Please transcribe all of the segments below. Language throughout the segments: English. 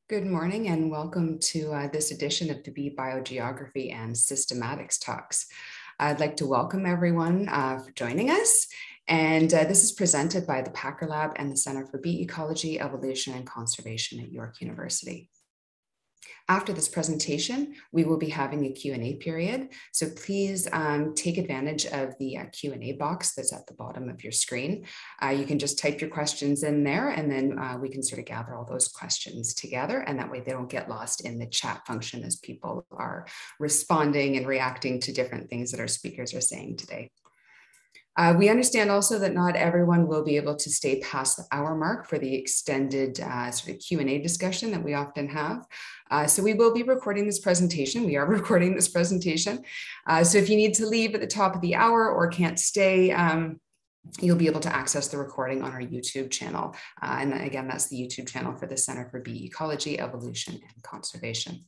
Good morning and welcome to this edition of the Biogeography and Systematics Talks. I'd like to welcome everyone for joining us. And this is presented by the Packer Lab and the Center for Bee Ecology, Evolution and Conservation at York University. After this presentation, we will be having a Q&A period. So please take advantage of the Q&A box that's at the bottom of your screen. You can just type your questions in there and then we can sort of gather all those questions together, and that way they don't get lost in the chat function as people are responding and reacting to different things that our speakers are saying today. We understand also that not everyone will be able to stay past the hour mark for the extended sort of Q&A discussion that we often have. So we will be recording this presentation. We are recording this presentation. So if you need to leave at the top of the hour or can't stay, you'll be able to access the recording on our YouTube channel. And again, that's the YouTube channel for the Center for Bee Ecology, Evolution and Conservation.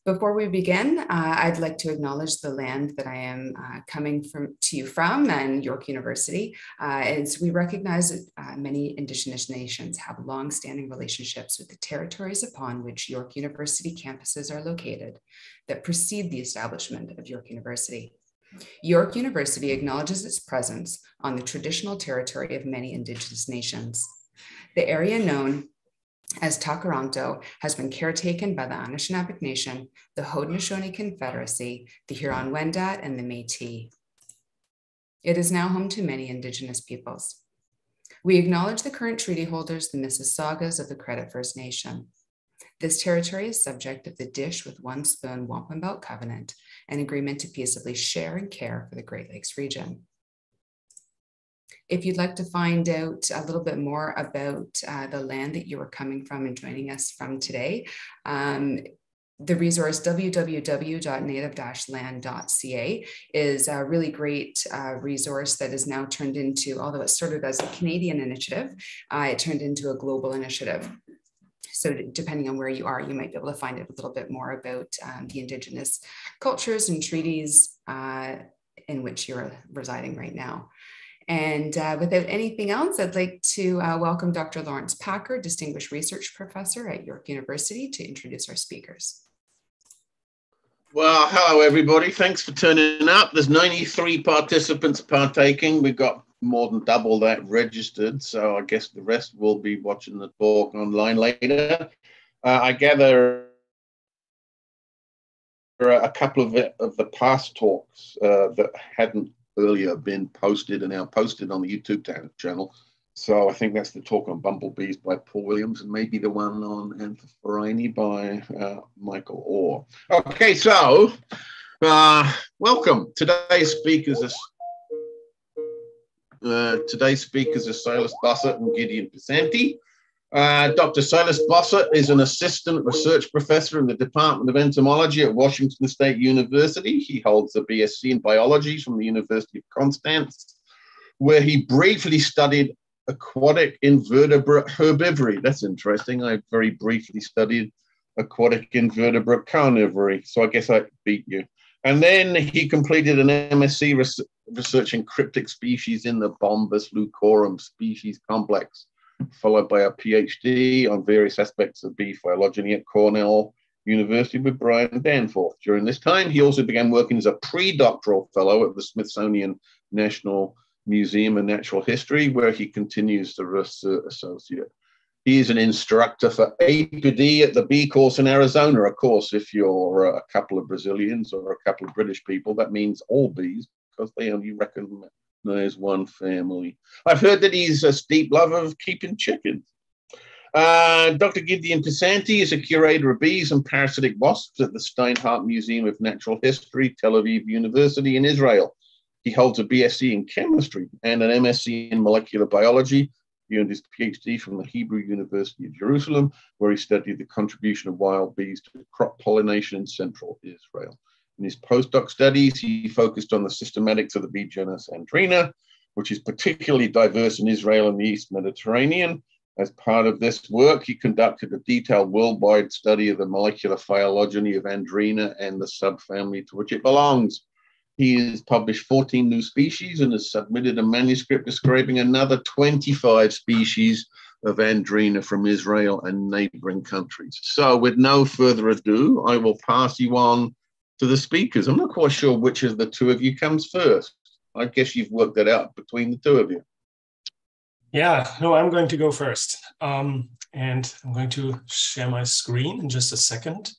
Before we begin, I'd like to acknowledge the land that I am coming to you from and York University. As we recognize that many Indigenous nations have long-standing relationships with the territories upon which York University campuses are located that precede the establishment of York University. York University acknowledges its presence on the traditional territory of many Indigenous nations. The area known as Takaranto has been caretaken by the Anishinaabe Nation, the Haudenosaunee Confederacy, the Huron-Wendat, and the Métis. It is now home to many Indigenous peoples. We acknowledge the current treaty holders, the Mississaugas of the Credit First Nation. This territory is subject of the Dish with One Spoon Wampum Belt Covenant, an agreement to peaceably share and care for the Great Lakes region. If you'd like to find out a little bit more about the land that you are coming from and joining us from today, the resource www.native-land.ca is a really great resource that is now turned into, although it started as a Canadian initiative, it turned into a global initiative. So depending on where you are, you might be able to find out a little bit more about the Indigenous cultures and treaties in which you're residing right now. And without anything else, I'd like to welcome Dr. Lawrence Packer, Distinguished Research Professor at York University, to introduce our speakers. Well, hello, everybody. Thanks for turning up. There's 93 participants partaking. We've got more than double that registered, so I guess the rest will be watching the talk online later. I gather a couple of the past talks that hadn't earlier been posted and now posted on the YouTube channel. So I think that's the talk on bumblebees by Paul Williams and maybe the one on Andrenidae by Michael Orr. Okay, so welcome. Today's speakers are Silas, Bossert and Gideon Pisanty. Dr. Silas Bossert is an assistant research professor in the Department of Entomology at Washington State University. He holds a BSc in biology from the University of Constance, where he briefly studied aquatic invertebrate herbivory. That's interesting. I very briefly studied aquatic invertebrate carnivory, so I guess I beat you. And then he completed an MSc researching cryptic species in the Bombus lucorum species complex, followed by a PhD on various aspects of bee phylogeny at Cornell University with Brian Danforth. During this time, he also began working as a pre-doctoral fellow at the Smithsonian National Museum of Natural History, where he continues as a research associate. He is an instructor for APD at the bee course in Arizona. Of course, if you're a couple of Brazilians or a couple of British people, that means all bees, because they only recognize one family. I've heard that he's a steep lover of keeping chickens. Dr. Gideon Pisanty is a curator of bees and parasitic wasps at the Steinhardt Museum of Natural History, Tel Aviv University in Israel. He holds a BSc in chemistry and an MSc in molecular biology. He earned his PhD from the Hebrew University of Jerusalem, where he studied the contribution of wild bees to crop pollination in central Israel. In his postdoc studies, he focused on the systematics of the bee genus Andrenidae, which is particularly diverse in Israel and the East Mediterranean. As part of this work, he conducted a detailed worldwide study of the molecular phylogeny of Andrenidae and the subfamily to which it belongs. He has published 14 new species and has submitted a manuscript describing another 25 species of Andrenidae from Israel and neighboring countries. So with no further ado, I will pass you on to the speakers. I'm not quite sure which of the two of you comes first. I guess you've worked that out between the two of you. Yeah, no, I'm going to go first. And I'm going to share my screen in just a second.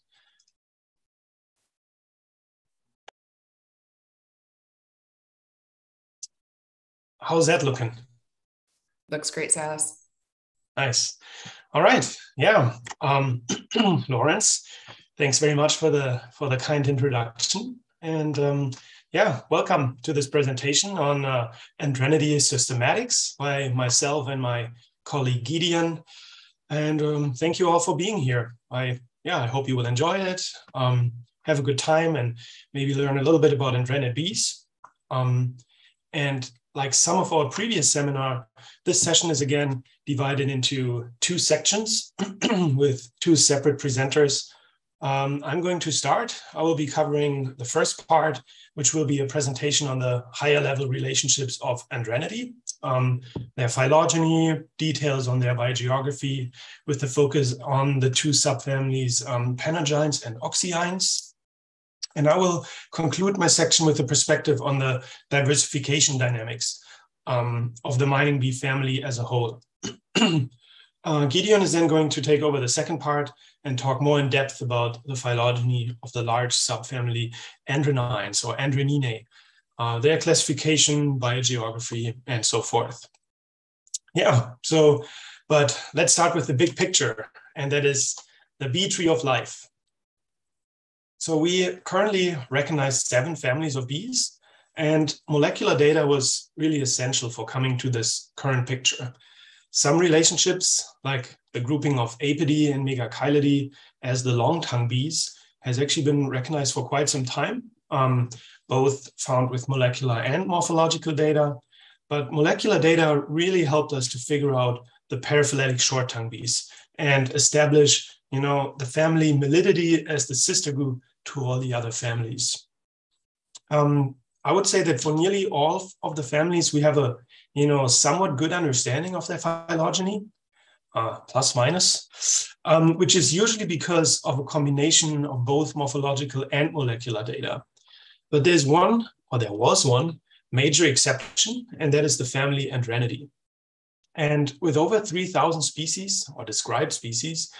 How's that looking? Looks great, Silas. Nice. All right. Yeah. Lawrence, thanks very much for the kind introduction. And yeah, welcome to this presentation on Andrenidae systematics by myself and my colleague Gideon. And thank you all for being here. I hope you will enjoy it, have a good time, and maybe learn a little bit about Andrenid bees. And like some of our previous seminar, this session is again divided into two sections with two separate presenters. I'm going to start. I will be covering the first part, which will be a presentation on the higher level relationships of Andrenidae, their phylogeny, details on their biogeography, with the focus on the two subfamilies, panogynes and oxyines. And I will conclude my section with a perspective on the diversification dynamics of the mining bee family as a whole. Gideon is then going to take over the second part and talk more in depth about the phylogeny of the large subfamily Andrenides or Andrenidae, their classification, biogeography, and so forth. Yeah, but let's start with the big picture, and that is the bee tree of life. So we currently recognize 7 families of bees, and molecular data was really essential for coming to this current picture. Some relationships, like the grouping of Apidae and Megachilidae as the long-tongue bees, has actually been recognized for quite some time, both found with molecular and morphological data. But molecular data really helped us to figure out the paraphyletic short-tongue bees and establish, the family Melididae as the sister group to all the other families. I would say that for nearly all of the families, we have a somewhat good understanding of their phylogeny, plus minus, which is usually because of a combination of both morphological and molecular data. But there was one major exception, and that is the family Andrenidae. And with over 3,000 species or described species,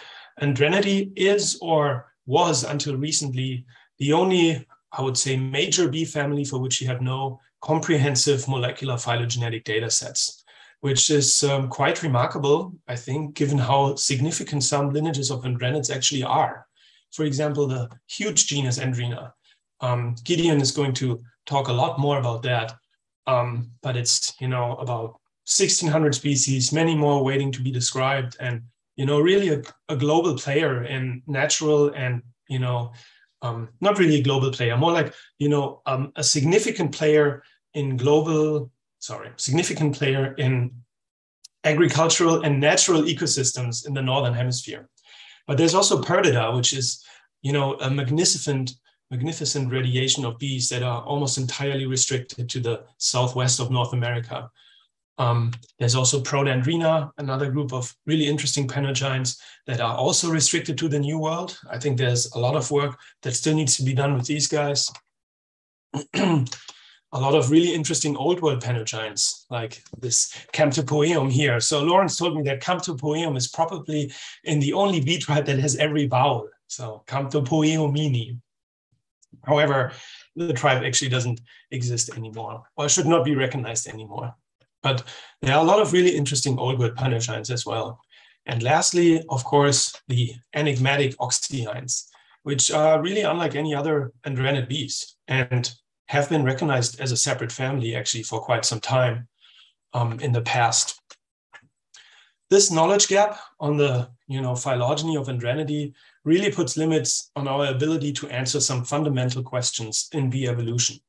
Andrenidae is or was until recently the only, I would say, major bee family for which you have no comprehensive molecular phylogenetic data sets, which is quite remarkable, I think, given how significant some lineages of Andrenids actually are. For example, the huge genus Andrena. Gideon is going to talk a lot more about that, but it's, about 1,600 species, many more waiting to be described, and, really a global player in natural and, not really a global player, more like, a significant player in agricultural and natural ecosystems in the Northern Hemisphere. But there's also Perdita, which is, a magnificent radiation of bees that are almost entirely restricted to the southwest of North America. There's also Prodandrena, another group of really interesting panogynes that are also restricted to the New World. I think there's a lot of work that still needs to be done with these guys. A lot of really interesting Old World panogynes, like this Camptopoeum here. So Lawrence told me that Camptopoeum is probably in the only bee tribe that has every vowel. So Camptopoeumini. However, the tribe actually doesn't exist anymore, or should not be recognized anymore. But there are a lot of really interesting Old World panogynes as well. And lastly, of course, the enigmatic oxyines, which are really unlike any other Andrenid bees and have been recognized as a separate family actually for quite some time in the past. This knowledge gap on the phylogeny of Andrenidae really puts limits on our ability to answer some fundamental questions in bee evolution.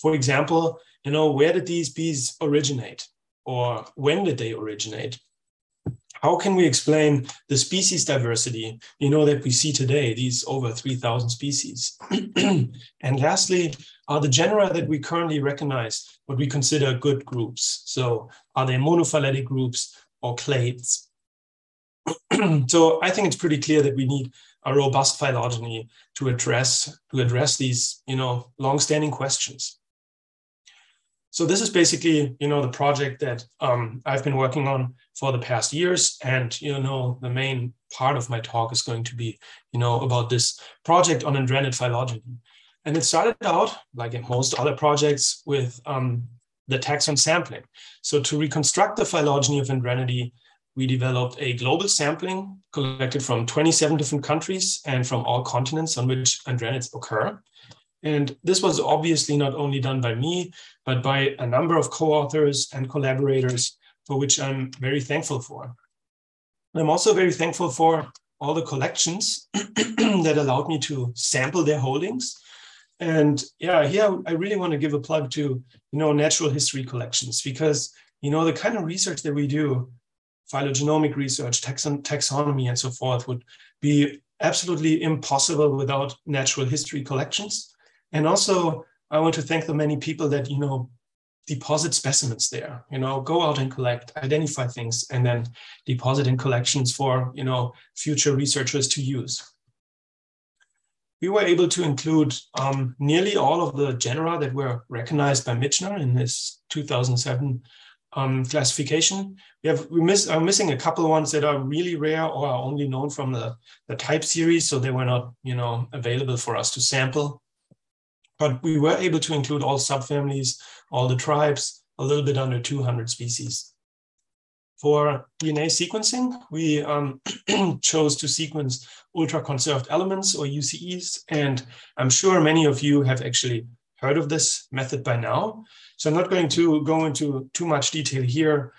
For example, where did these bees originate, or when did they originate? How can we explain the species diversity, that we see today, these over 3,000 species? And lastly, are the genera that we currently recognize what we consider good groups? So are they monophyletic groups or clades? So I think it's pretty clear that we need a robust phylogeny to address these, long-standing questions. So this is basically, the project that I've been working on for the past years. And, the main part of my talk is going to be, about this project on Andrenid phylogeny. And it started out, like in most other projects, with the taxon sampling. So to reconstruct the phylogeny of Andrenidae, we developed a global sampling collected from 27 different countries and from all continents on which Andrenids occur. And this was obviously not only done by me, but by a number of co-authors and collaborators, for which I'm very thankful for. I'm also very thankful for all the collections that allowed me to sample their holdings. And yeah, here I really want to give a plug to, natural history collections, because, the kind of research that we do, phylogenomic research, taxonomy, and so forth, would be absolutely impossible without natural history collections. And also, I want to thank the many people that, deposit specimens there, go out and collect, identify things, and then deposit in collections for, future researchers to use. We were able to include nearly all of the genera that were recognized by Michener in this 2007 classification. We're missing a couple of ones that are really rare or are only known from the type series, so they were not, available for us to sample. But we were able to include all subfamilies, all the tribes, a little bit under 200 species. For DNA sequencing, we chose to sequence ultra-conserved elements, or UCEs, and I'm sure many of you have actually heard of this method by now. So I'm not going to go into too much detail here,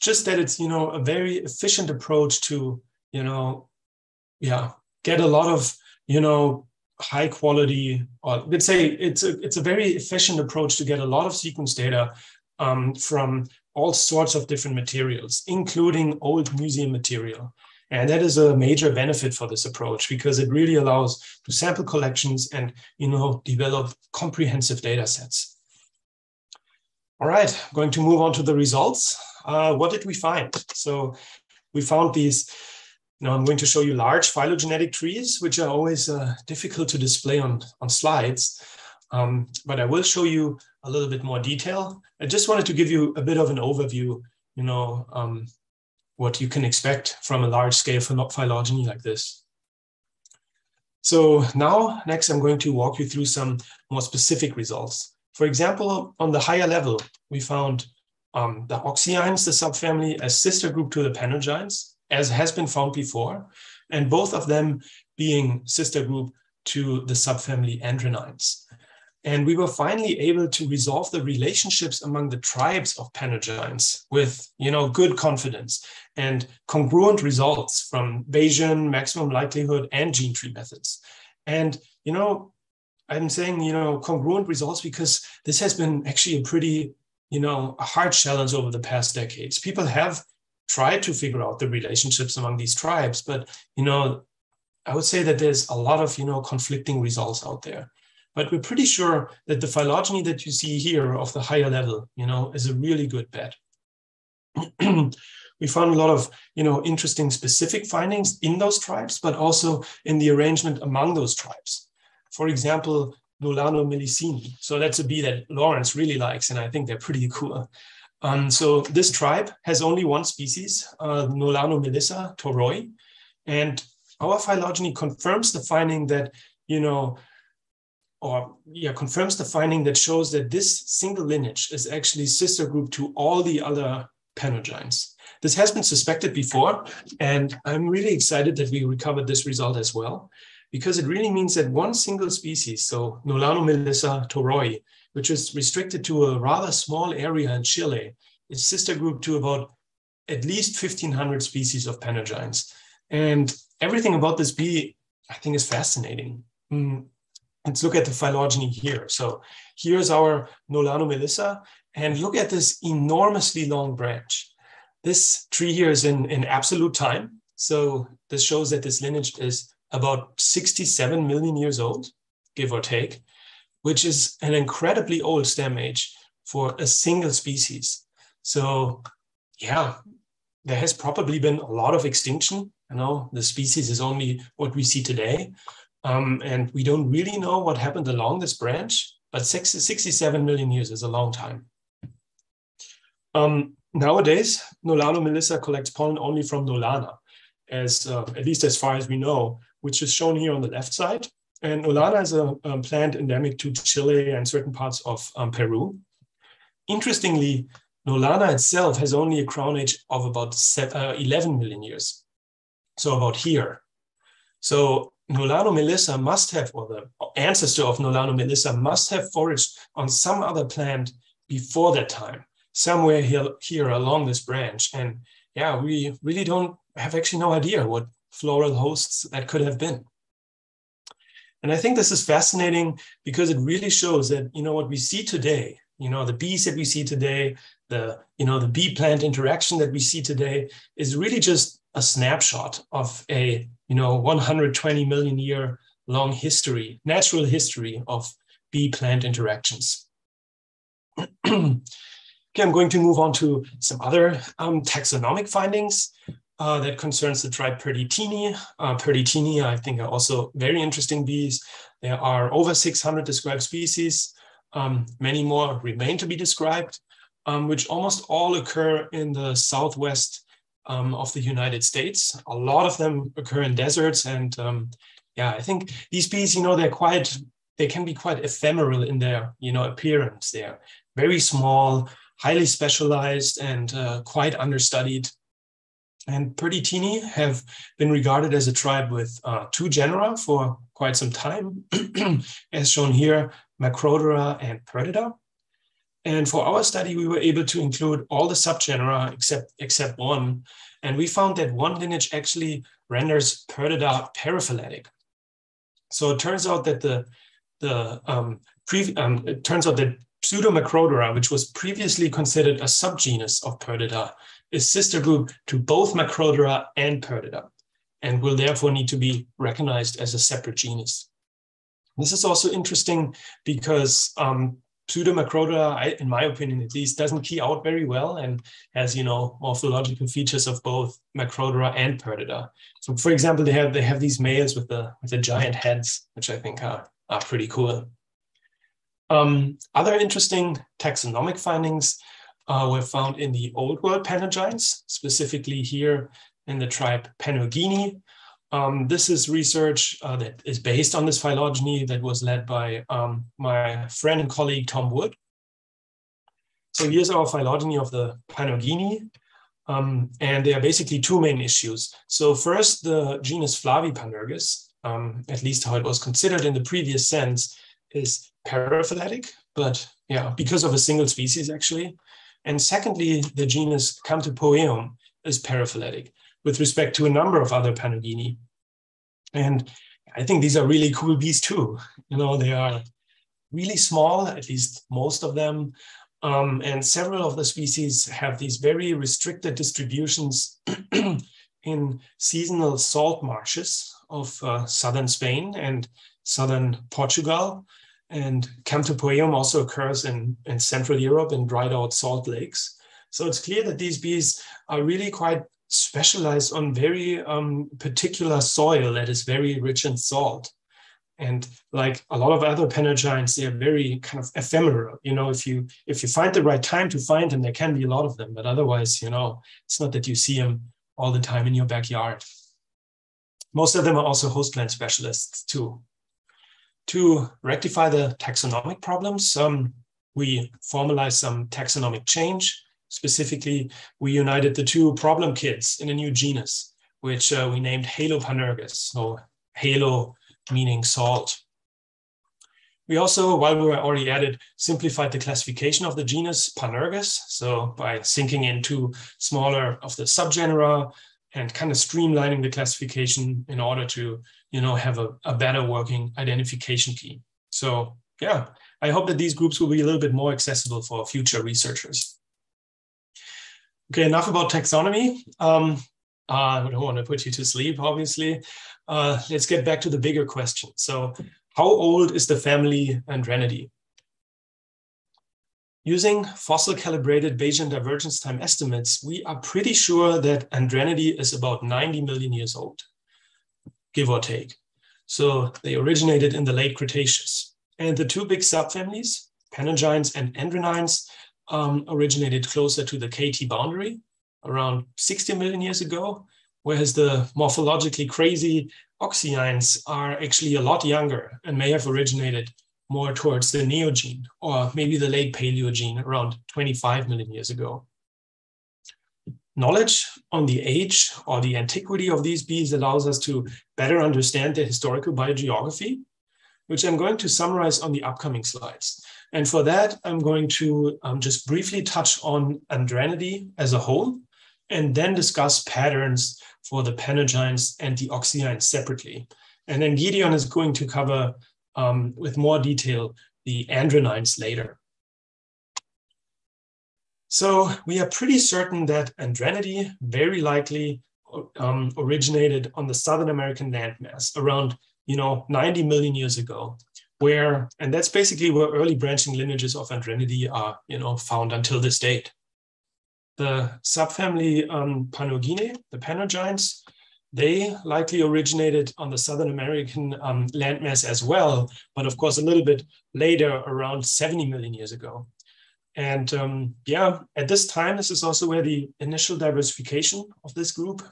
just that it's, a very efficient approach to, get a lot of, high quality, or let's say it's a very efficient approach to get a lot of sequence data from all sorts of different materials, including old museum material. And that is a major benefit for this approach, because it really allows to sample collections and, develop comprehensive data sets. All right, I'm going to move on to the results. What did we find? So we found these, I'm going to show you large phylogenetic trees, which are always difficult to display on slides. But I will show you a little bit more detail. I just wanted to give you a bit of an overview, what you can expect from a large scale phylogeny like this. So now, next, I'm going to walk you through some more specific results. For example, on the higher level, we found the oxyines, the subfamily, as sister group to the panogynes, as has been found before, and both of them being sister group to the subfamily Andrenides. And we were finally able to resolve the relationships among the tribes of panogynes with, good confidence and congruent results from Bayesian, maximum likelihood, and gene tree methods. And, I'm saying, congruent results because this has been actually a pretty, a hard challenge over the past decades. People have tried to figure out the relationships among these tribes, but, I would say that there's a lot of, conflicting results out there. But we're pretty sure that the phylogeny that you see here of the higher level, is a really good bet. We found a lot of, interesting specific findings in those tribes, but also in the arrangement among those tribes. For example, Nolano melicini. So that's a bee that Lawrence really likes, and I think they're pretty cool. So this tribe has only one species, Nolano melissa toroi, and our phylogeny confirms the finding that, confirms the finding that shows that this single lineage is actually sister group to all the other panogynes. This has been suspected before, and I'm really excited that we recovered this result as well, because it really means that one single species, so Nolano melissa toroi, which is restricted to a rather small area in Chile, is sister group to about at least 1,500 species of panogynes. And everything about this bee, I think, is fascinating. Let's look at the phylogeny here. So here's our Nolano melissa, and look at this enormously long branch. This tree here is in absolute time. So this shows that this lineage is about 67 million years old, give or take, which is an incredibly old stem age for a single species. So yeah, there has probably been a lot of extinction. You know, the species is only what we see today. And we don't really know what happened along this branch, but 67 million years is a long time. Nowadays, Nolano melissa collects pollen only from Nolana, at least as far as we know, which is shown here on the left side. And Nolana is a plant endemic to Chile and certain parts of Peru. Interestingly, Nolana itself has only a crown age of about 11 million years, so about here. So Nolano melissa must have, or the ancestor of Nolano melissa must have foraged on some other plant before that time, somewhere here along this branch. And yeah, we really don't have actually no idea what floral hosts that could have been. And I think this is fascinating because it really shows that, you know, what we see today, you know, the bees that we see today, the bee plant interaction that we see today is really just a snapshot of a, 120 million year long history, natural history of bee plant interactions. Okay, I'm going to move on to some other taxonomic findings that concerns the tribe Perditini. Perditini, I think, are also very interesting bees. There are over 600 described species. Many more remain to be described, which almost all occur in the southwest of the United States. A lot of them occur in deserts. And I think these bees, they can be quite ephemeral in their, appearance. They're very small, highly specialized, and quite understudied. And Perditini have been regarded as a tribe with 2 genera for quite some time, as shown here, Macrodora and Perdita. And for our study, we were able to include all the subgenera except one. And we found that one lineage actually renders Perdita paraphyletic. So it turns out that Pseudomacrodora, which was previously considered a subgenus of Perdita, is sister group to both Macrodora and Perdita, and will therefore need to be recognized as a separate genus. This is also interesting because Pseudomacrodora, in my opinion at least, doesn't key out very well and has, morphological features of both Macrodora and Perdita. So, for example, they have these males with the giant heads, which I think are pretty cool. Other interesting taxonomic findings were found in the Old World Panogynes, specifically here in the tribe Panurgini. This is research that is based on this phylogeny that was led by my friend and colleague, Tom Wood. So here's our phylogeny of the Panurgini. And there are basically 2 main issues. So first, the genus Flavipanurgus, at least how it was considered in the previous sense, is paraphyletic, but because of a single species actually. And secondly, the genus Camtopoeum is paraphyletic with respect to a number of other Panurgini. And I think these are really cool bees too. They are really small, at least most of them. And several of the species have these very restricted distributions in seasonal salt marshes of southern Spain and southern Portugal. And Camtopoeum also occurs in Central Europe in dried out salt lakes. So it's clear that these bees are really quite specialized on very particular soil that is very rich in salt. And like a lot of other panogynes, they are very kind of ephemeral. If you find the right time to find them, there can be a lot of them. But otherwise, it's not that you see them all the time in your backyard. Most of them are also host plant specialists too. To rectify the taxonomic problems, we formalized some taxonomic change. Specifically, we united the 2 problem kids in a new genus, which we named Halopanurgus, so halo meaning salt. We also, while we were already at it, simplified the classification of the genus Panurgus, so by sinking into smaller of the subgenera and kind of streamlining the classification in order to, have a better working identification key. So yeah, I hope that these groups will be a little bit more accessible for future researchers. Okay, enough about taxonomy. I don't want to put you to sleep, obviously. Let's get back to the bigger question. So how old is the family Andrenidae? Using fossil calibrated Bayesian divergence time estimates, we are pretty sure that Andrenidae is about 90 million years old, give or take. So they originated in the late Cretaceous. And the two big subfamilies, Panagynes and Andrenines, originated closer to the KT boundary, around 60 million years ago, whereas the morphologically crazy Oxyines are actually a lot younger and may have originated more towards the Neogene or maybe the late Paleogene around 25 million years ago. Knowledge on the age or the antiquity of these bees allows us to better understand their historical biogeography, which I'm going to summarize on the upcoming slides. And for that, I'm going to just briefly touch on Andrenidae as a whole, and then discuss patterns for the Panagynes and the Oxyines separately. And then Gideon is going to cover with more detail the Andrenines later. So we are pretty certain that Andrenidae very likely originated on the Southern American landmass around 90 million years ago, and that's basically where early branching lineages of Andrenidae are found until this date. The subfamily Panurginae, the Panagynes, they likely originated on the Southern American landmass as well, but of course a little bit later, around 70 million years ago. And at this time, this is also where the initial diversification of this group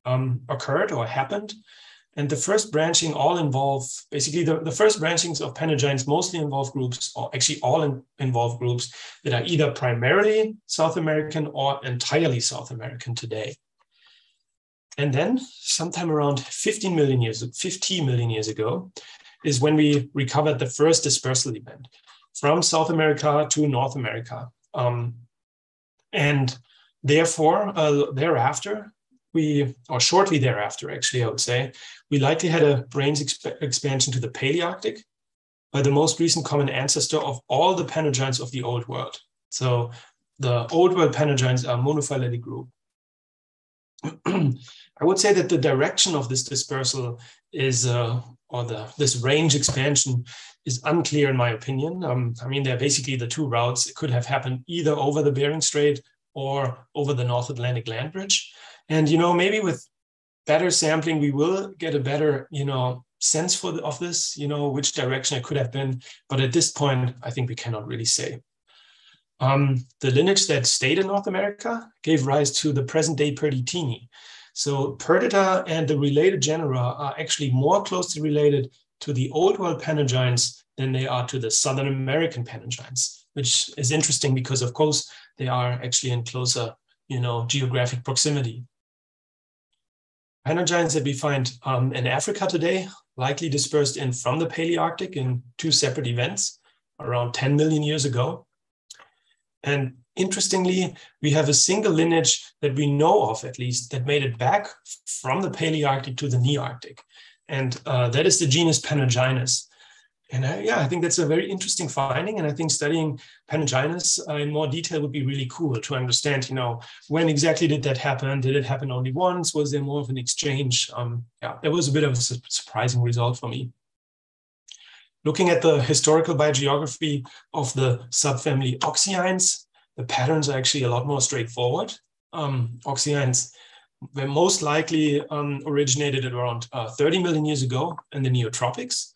occurred or happened. And the first branching all involve, basically the first branchings of Panagynes mostly involve groups, or actually all involve groups that are either primarily South American or entirely South American today. And then sometime around 50 million years ago is when we recovered the first dispersal event from South America to North America. And therefore, thereafter, shortly thereafter, actually, I would say, we likely had a range expansion to the Palearctic by the most recent common ancestor of all the Panagynes of the Old World. So the Old World Panagynes are a monophyletic group. I would say that the direction of this dispersal is, this range expansion is unclear in my opinion. I mean, they're basically the two routes. It could have happened either over the Bering Strait or over the North Atlantic land bridge. And, maybe with better sampling, we will get a better, sense of this, which direction it could have been. But at this point, I think we cannot really say. The lineage that stayed in North America gave rise to the present-day Perditini. So Perdita and the related genera are actually more closely related to the Old World Panagynes than they are to the Southern American Panagynes, which is interesting because, of course, they are actually in closer, geographic proximity. Panagynes that we find in Africa today likely dispersed in from the Palearctic in two separate events around 10 million years ago. And interestingly, we have a single lineage that we know of, at least, that made it back from the Palearctic to the Nearctic. And that is the genus Panagynus. And I think that's a very interesting finding. And I think studying Panagynus in more detail would be really cool to understand, when exactly did that happen? Did it happen only once? Was there more of an exchange? That was a bit of a surprising result for me. Looking at the historical biogeography of the subfamily Oxyines, the patterns are actually a lot more straightforward. Oxyines were most likely originated at around 30 million years ago in the Neotropics.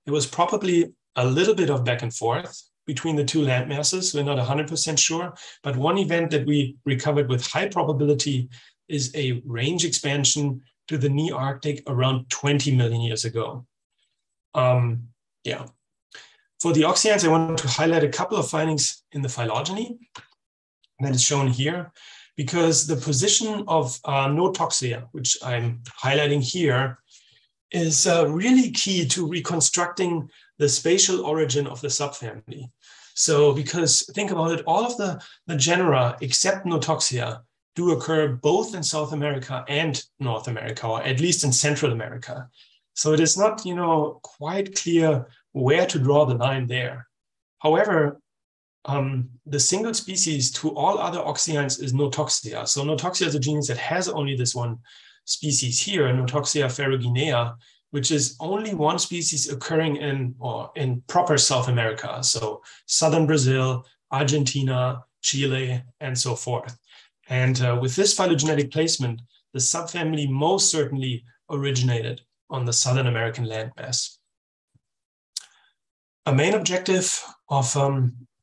There was probably a little bit of back and forth between the two land masses. We're not 100% sure, but one event that we recovered with high probability is a range expansion to the Nearctic around 20 million years ago. For the Oxyines, I want to highlight a couple of findings in the phylogeny that is shown here, because the position of Notoxia, which I'm highlighting here, is really key to reconstructing the spatial origin of the subfamily. So, because think about it, all of the genera except Notoxia do occur both in South America and North America, or at least in Central America. So it is not, quite clear where to draw the line there. However, the single species to all other Oxyines is Notoxia. So Notoxia is a genus that has only this one species here, Notoxia ferruginea, which is only one species occurring in proper South America. So southern Brazil, Argentina, Chile, and so forth. And with this phylogenetic placement, the subfamily most certainly originated on the Southern American landmass. A main objective of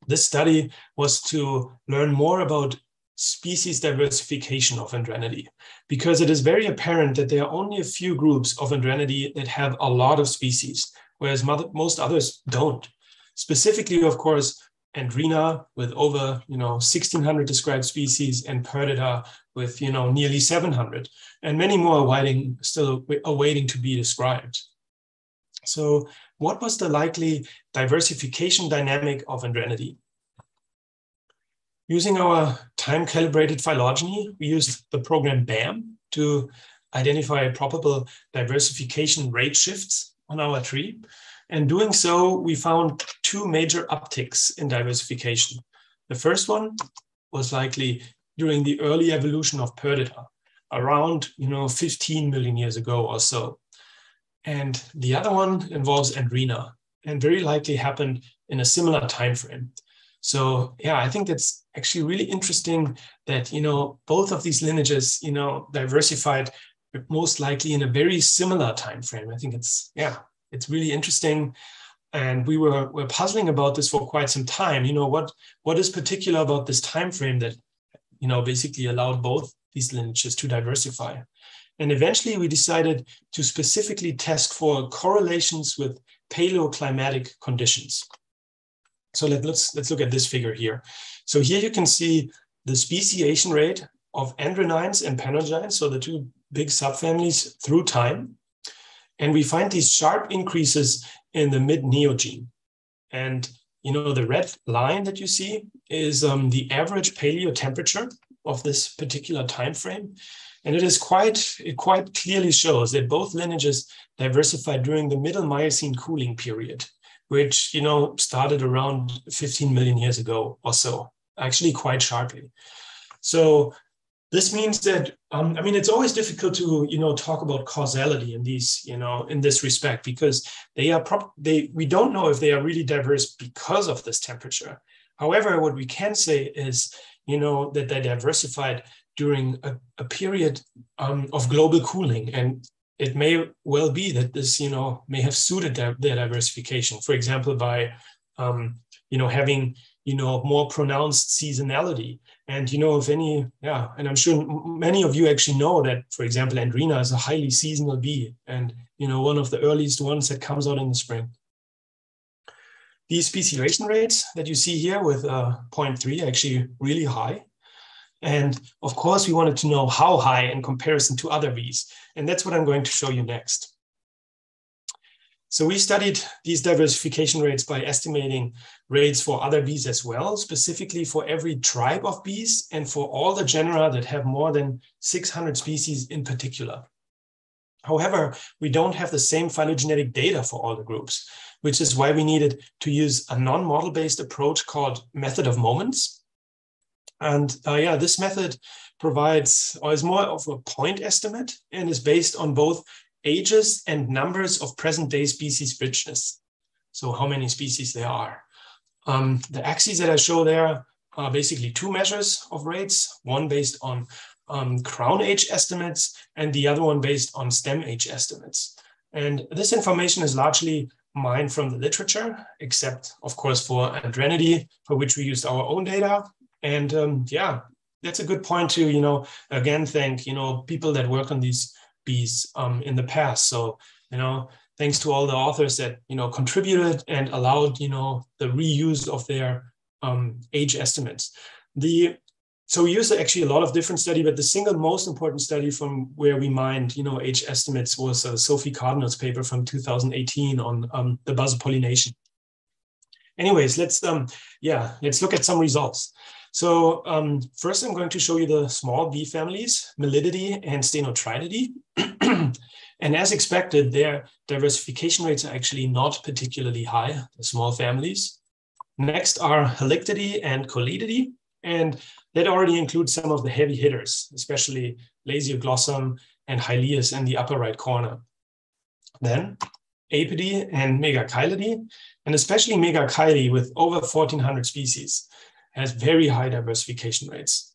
this study was to learn more about species diversification of Andrenidae, because it is very apparent that there are only a few groups of Andrenidae that have a lot of species, whereas most others don't. Specifically, of course, Andrenidae with over 1,600 described species, and Perdita with nearly 700, and many more still awaiting to be described. So, what was the likely diversification dynamic of Andrenidae? Using our time-calibrated phylogeny, we used the program BAM to identify probable diversification rate shifts on our tree. And doing so, we found two major upticks in diversification. The first one was likely during the early evolution of Perdita, around 15 million years ago or so. And the other one involves Andrenidae, and very likely happened in a similar time frame. So yeah, I think that's actually really interesting that both of these lineages diversified most likely in a very similar time frame. I think it's really interesting, and we're puzzling about this for quite some time. What is particular about this time frame that basically allowed both these lineages to diversify? And eventually we decided to specifically test for correlations with paleoclimatic conditions. So let's look at this figure here. So here you can see the speciation rate of Andrenines and Panogynes, so the two big subfamilies, through time. And we find these sharp increases in the mid-Neogene. And the red line that you see is the average paleo temperature of this particular time frame. And it quite clearly shows that both lineages diversified during the Middle Miocene cooling period, which started around 15 million years ago or so, actually quite sharply. So this means that it's always difficult to talk about causality in these in this respect, because we don't know if they are really diverse because of this temperature. However, what we can say is that they diversified during a period of global cooling, and it may well be that this may have suited their diversification. For example, by having more pronounced seasonality. And and I'm sure many of you actually know that, for example, Andrenidae is a highly seasonal bee, and one of the earliest ones that comes out in the spring. These speciation rates that you see here with 0.3 are actually really high. And of course, we wanted to know how high in comparison to other bees. And that's what I'm going to show you next. So we studied these diversification rates by estimating rates for other bees as well, specifically for every tribe of bees and for all the genera that have more than 600 species in particular. However, we don't have the same phylogenetic data for all the groups, which is why we needed to use a non-model-based approach called method of moments. And this method provides, or is more of a point estimate, and is based on both ages and numbers of present-day species richness. So how many species there are. The axes that I show there are basically two measures of rates, one based on crown age estimates and the other one based on stem age estimates. And this information is largely mined from the literature, except of course for Andrenidae, for which we used our own data. And that's a good point to, again, thank, people that work on these bees in the past. So, thanks to all the authors that, contributed and allowed, the reuse of their age estimates. So we used actually a lot of different study, but the single most important study from where we mined, age estimates was Sophie Cardinal's paper from 2018 on the buzzer pollination. Anyways, let's look at some results. So first, I'm going to show you the small bee families, Melididae and Stenotrididae. And as expected, their diversification rates are actually not particularly high, the small families. Next are Halictidae and Colididae, and that already includes some of the heavy hitters, especially Lasioglossum and Hyleus in the upper right corner. Then Apidae and Megachilidae, and especially Megachilidae with over 1,400 species. has very high diversification rates.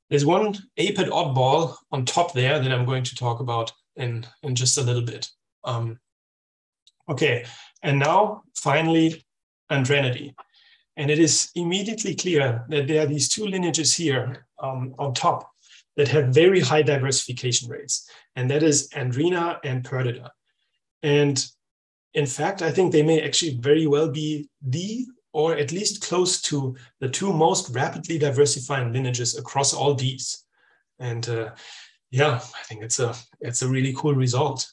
There's one apid oddball on top there that I'm going to talk about in just a little bit. Okay, and now finally, Andrenidae. And it is immediately clear that there are these two lineages here on top that have very high diversification rates, and that is Andrena and Perdita. And in fact, I think they may actually very well be or at least close to the two most rapidly diversifying lineages across all bees. And yeah, I think it's a really cool result.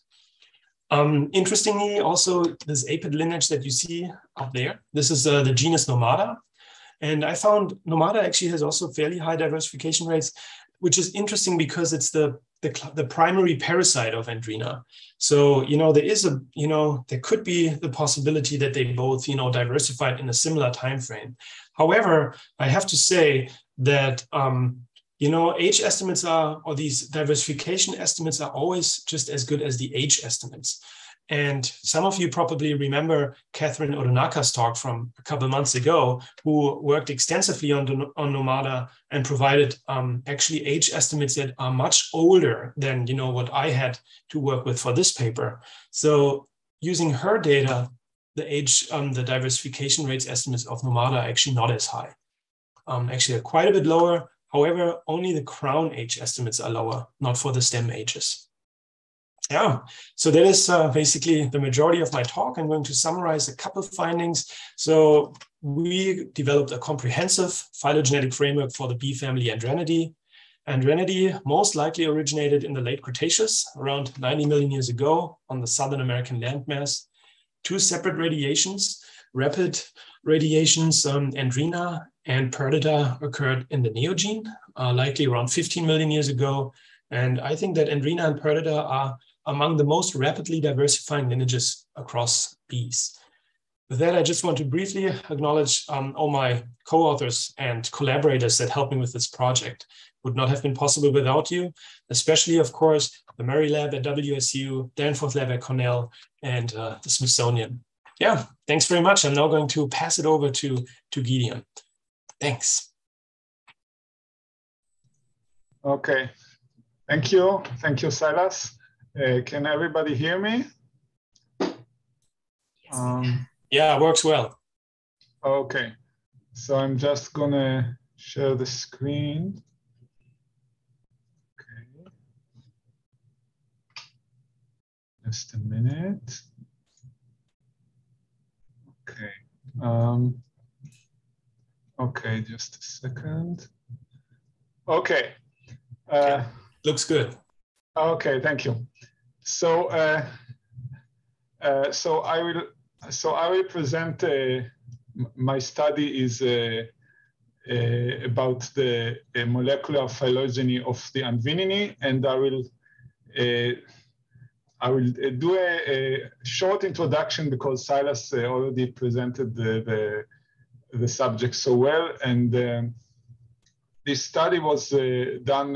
Interestingly, also this apid lineage that you see up there, this is the genus Nomada. And I found Nomada actually has also fairly high diversification rates, which is interesting because it's the primary parasite of Andrena. So, there could be the possibility that they both, diversified in a similar time frame. However, I have to say that, age estimates or these diversification estimates are always just as good as the age estimates. And some of you probably remember Catherine Odonaka's talk from a couple of months ago, who worked extensively on Nomada and provided actually age estimates that are much older than what I had to work with for this paper. So using her data, the diversification rates estimates of Nomada are actually not as high. Actually, are quite a bit lower. However, only the crown age estimates are lower, not for the stem ages. Yeah, so that is basically the majority of my talk. I'm going to summarize a couple of findings. So we developed a comprehensive phylogenetic framework for the bee family Andrenidae. Andrenidae most likely originated in the late Cretaceous, around 90 million years ago on the Southern American landmass. Two separate radiations, rapid radiations, Andrena and Perdita occurred in the Neogene, likely around 15 million years ago. And I think that Andrena and Perdita are among the most rapidly diversifying lineages across bees. With that, I just want to briefly acknowledge all my co-authors and collaborators that helped me with this project. Would not have been possible without you, especially, of course, the Murray Lab at WSU, Danforth Lab at Cornell, and the Smithsonian. Yeah, thanks very much. I'm now going to pass it over to Gideon. Thanks. Okay, thank you. Thank you, Silas. Can everybody hear me? Yeah, it works well. Okay, so I'm just gonna share the screen. Okay, just a minute. Okay, okay, just a second. Okay. Looks good. Okay, thank you. So, so I will present. My study is about the molecular phylogeny of the Andrenidae, and I will do a short introduction because Silas already presented the subject so well, and this study was done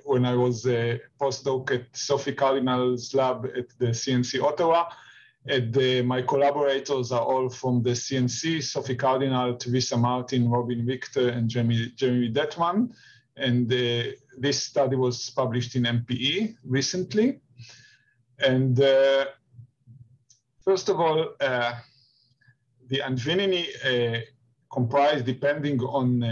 when I was a postdoc at Sophie Cardinal's lab at the CNC Ottawa. And my collaborators are all from the CNC, Sophie Cardinal, Teresa Martin, Robin Richter, and Jeremy Detman. And this study was published in MPE recently. And first of all, the Andrenidae comprise, depending on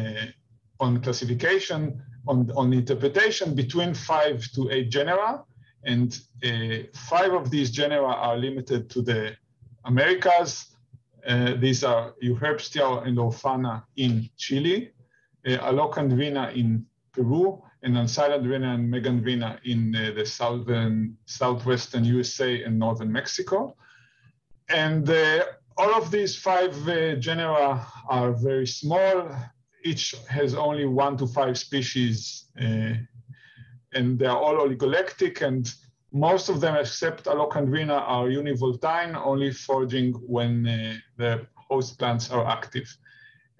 classification, on interpretation, between 5 to 8 genera, and 5 of these genera are limited to the Americas. These are Euherbstia and Orfana in Chile, Alocandrena in Peru, and Ancylindrena and Megandrena in the southwestern USA and northern Mexico. And all of these 5 genera are very small. Each has only 1 to 5 species, and they are all oligolectic, and most of them, except Alocandrena, are univoltine, only foraging when the host plants are active.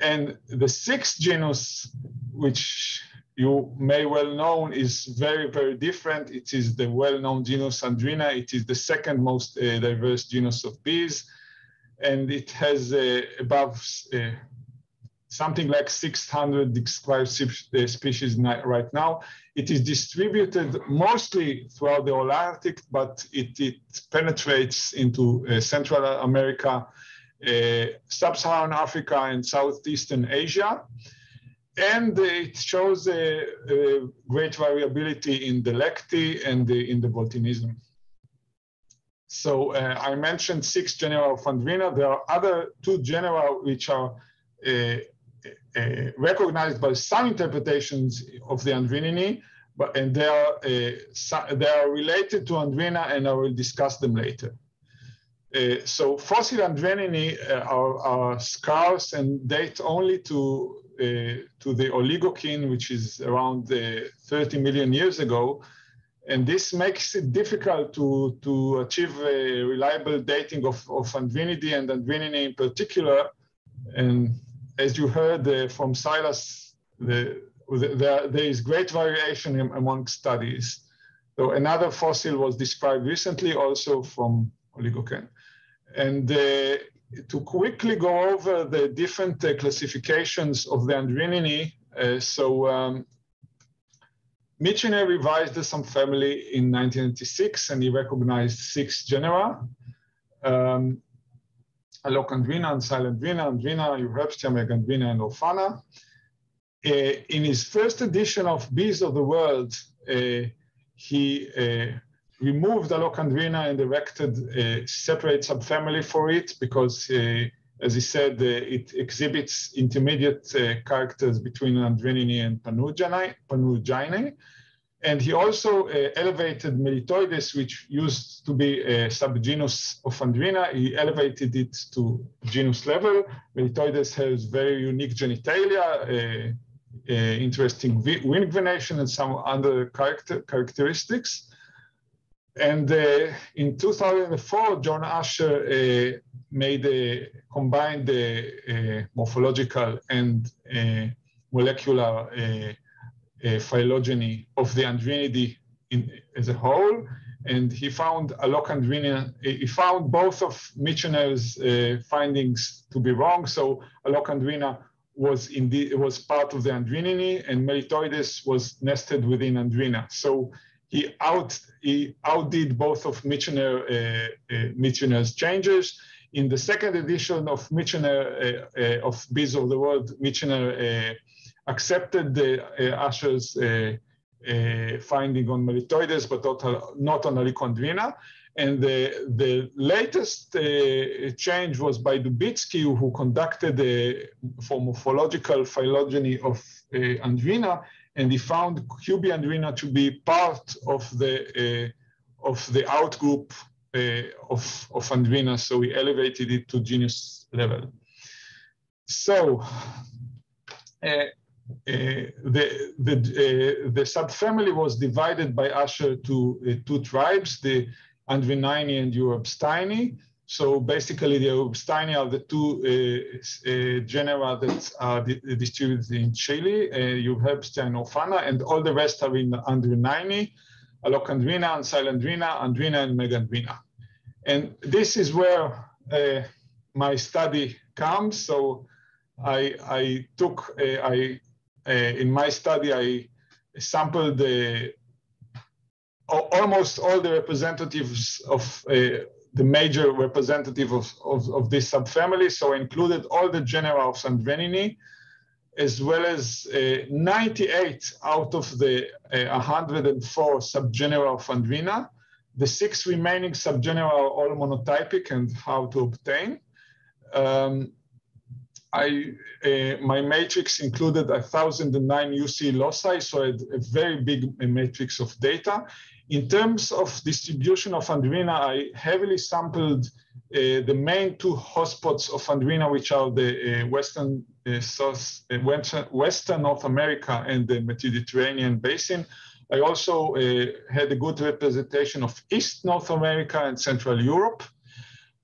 And the 6th genus, which you may well know, is very, very different. It is the well-known genus Andrena. It is the 2nd most diverse genus of bees. and it has above something like 600 described species right now. It is distributed mostly throughout the whole Arctic, but it penetrates into Central America, Sub-Saharan Africa, and Southeastern Asia. And it shows a great variability in the lecti and in the volatilism. So I mentioned 6 genera of Andrena. There are other 2 genera which are recognized by some interpretations of the Andreninae, and they are related to Andrena, and I will discuss them later. So fossil Andreninae are scarce and date only to the Oligocene, which is around 30 million years ago. And this makes it difficult to achieve a reliable dating of Andrenidae and Andreninae in particular. And as you heard from Silas, there is great variation among studies. So another fossil was described recently, also from Oligocene. And to quickly go over the different classifications of the Andreninae, Michener revised the subfamily in 1996, and he recognized 6 genera. Alocandrena, Ancylindrena, Andrena, Eurepstia, Megandrena, and Orfana. In his first edition of Bees of the World, he removed Alocandrena and erected a separate subfamily for it because, as he said, it exhibits intermediate characters between Andreninae and Panurginae. And he also elevated Melitoides, which used to be a subgenus of Andrena. He elevated it to genus level. Melitoides has very unique genitalia, interesting wing venation, and some other characteristics. And in 2004, John Asher combined the morphological and molecular phylogeny of the Andrenidae as a whole, and he found Alocandrena. He found both of Michener's findings to be wrong. So Alocandrena was part of the Andreninae, and Melitoides was nested within Andrena. So he outdid both of Michener's changes. In the second edition of Michener of Bees of the World, Michener accepted Asher's finding on Melitoides, but not on Alicandrena. And the latest change was by Dubitsky, who conducted for morphological phylogeny of Andrena, and he found QB Andrena to be part of the outgroup of Andrena, so he elevated it to genus level. So the subfamily was divided by Asher to 2 tribes, the Andreninae and Eurepstinae. So basically, the Eurepstinae are the 2 genera that are distributed in Chile, Eurepstia and Orfana, and all the rest are in Andreninae, Alocandrena, Ancylindrena, Andrena, and Megandrena. And this is where my study comes. So in my study, I sampled almost all the representatives of the major representative of this subfamily. So I included all the genera of Andreninae, as well as 98 out of the 104 subgenera of Andrena. The 6 remaining subgenera are all monotypic and how to obtain. My matrix included 1,009 UC loci, so I had a very big matrix of data. In terms of distribution of Andrena, I heavily sampled the main 2 hotspots of Andrena, which are the Western North America and the Mediterranean basin. I also had a good representation of East North America and Central Europe.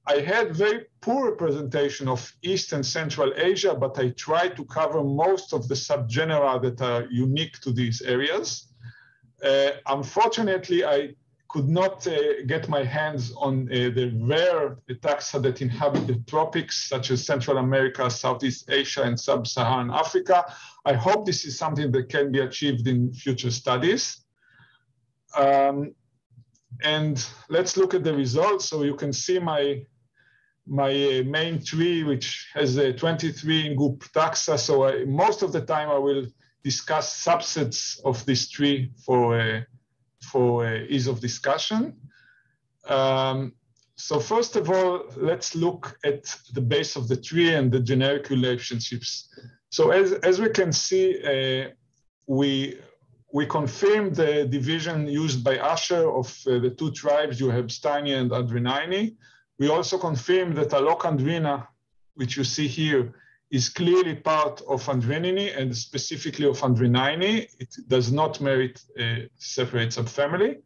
I had very poor representation of East and Central Asia, but I tried to cover most of the subgenera that are unique to these areas. Unfortunately, I could not get my hands on the rare taxa that inhabit the tropics, such as Central America, Southeast Asia, and Sub-Saharan Africa. I hope this is something that can be achieved in future studies. And let's look at the results. So you can see my main tree, which has 23 group taxa. So most of the time I will discuss subsets of this tree for ease of discussion. So first of all, let's look at the base of the tree and the generic relationships. So as we can see, we confirmed the division used by Asher of the two tribes, Euhabsteini and Andrenidae. We also confirmed that Alocandrina, which you see here, is clearly part of Andrenidae and specifically of Andrenidae. It does not merit a separate subfamily.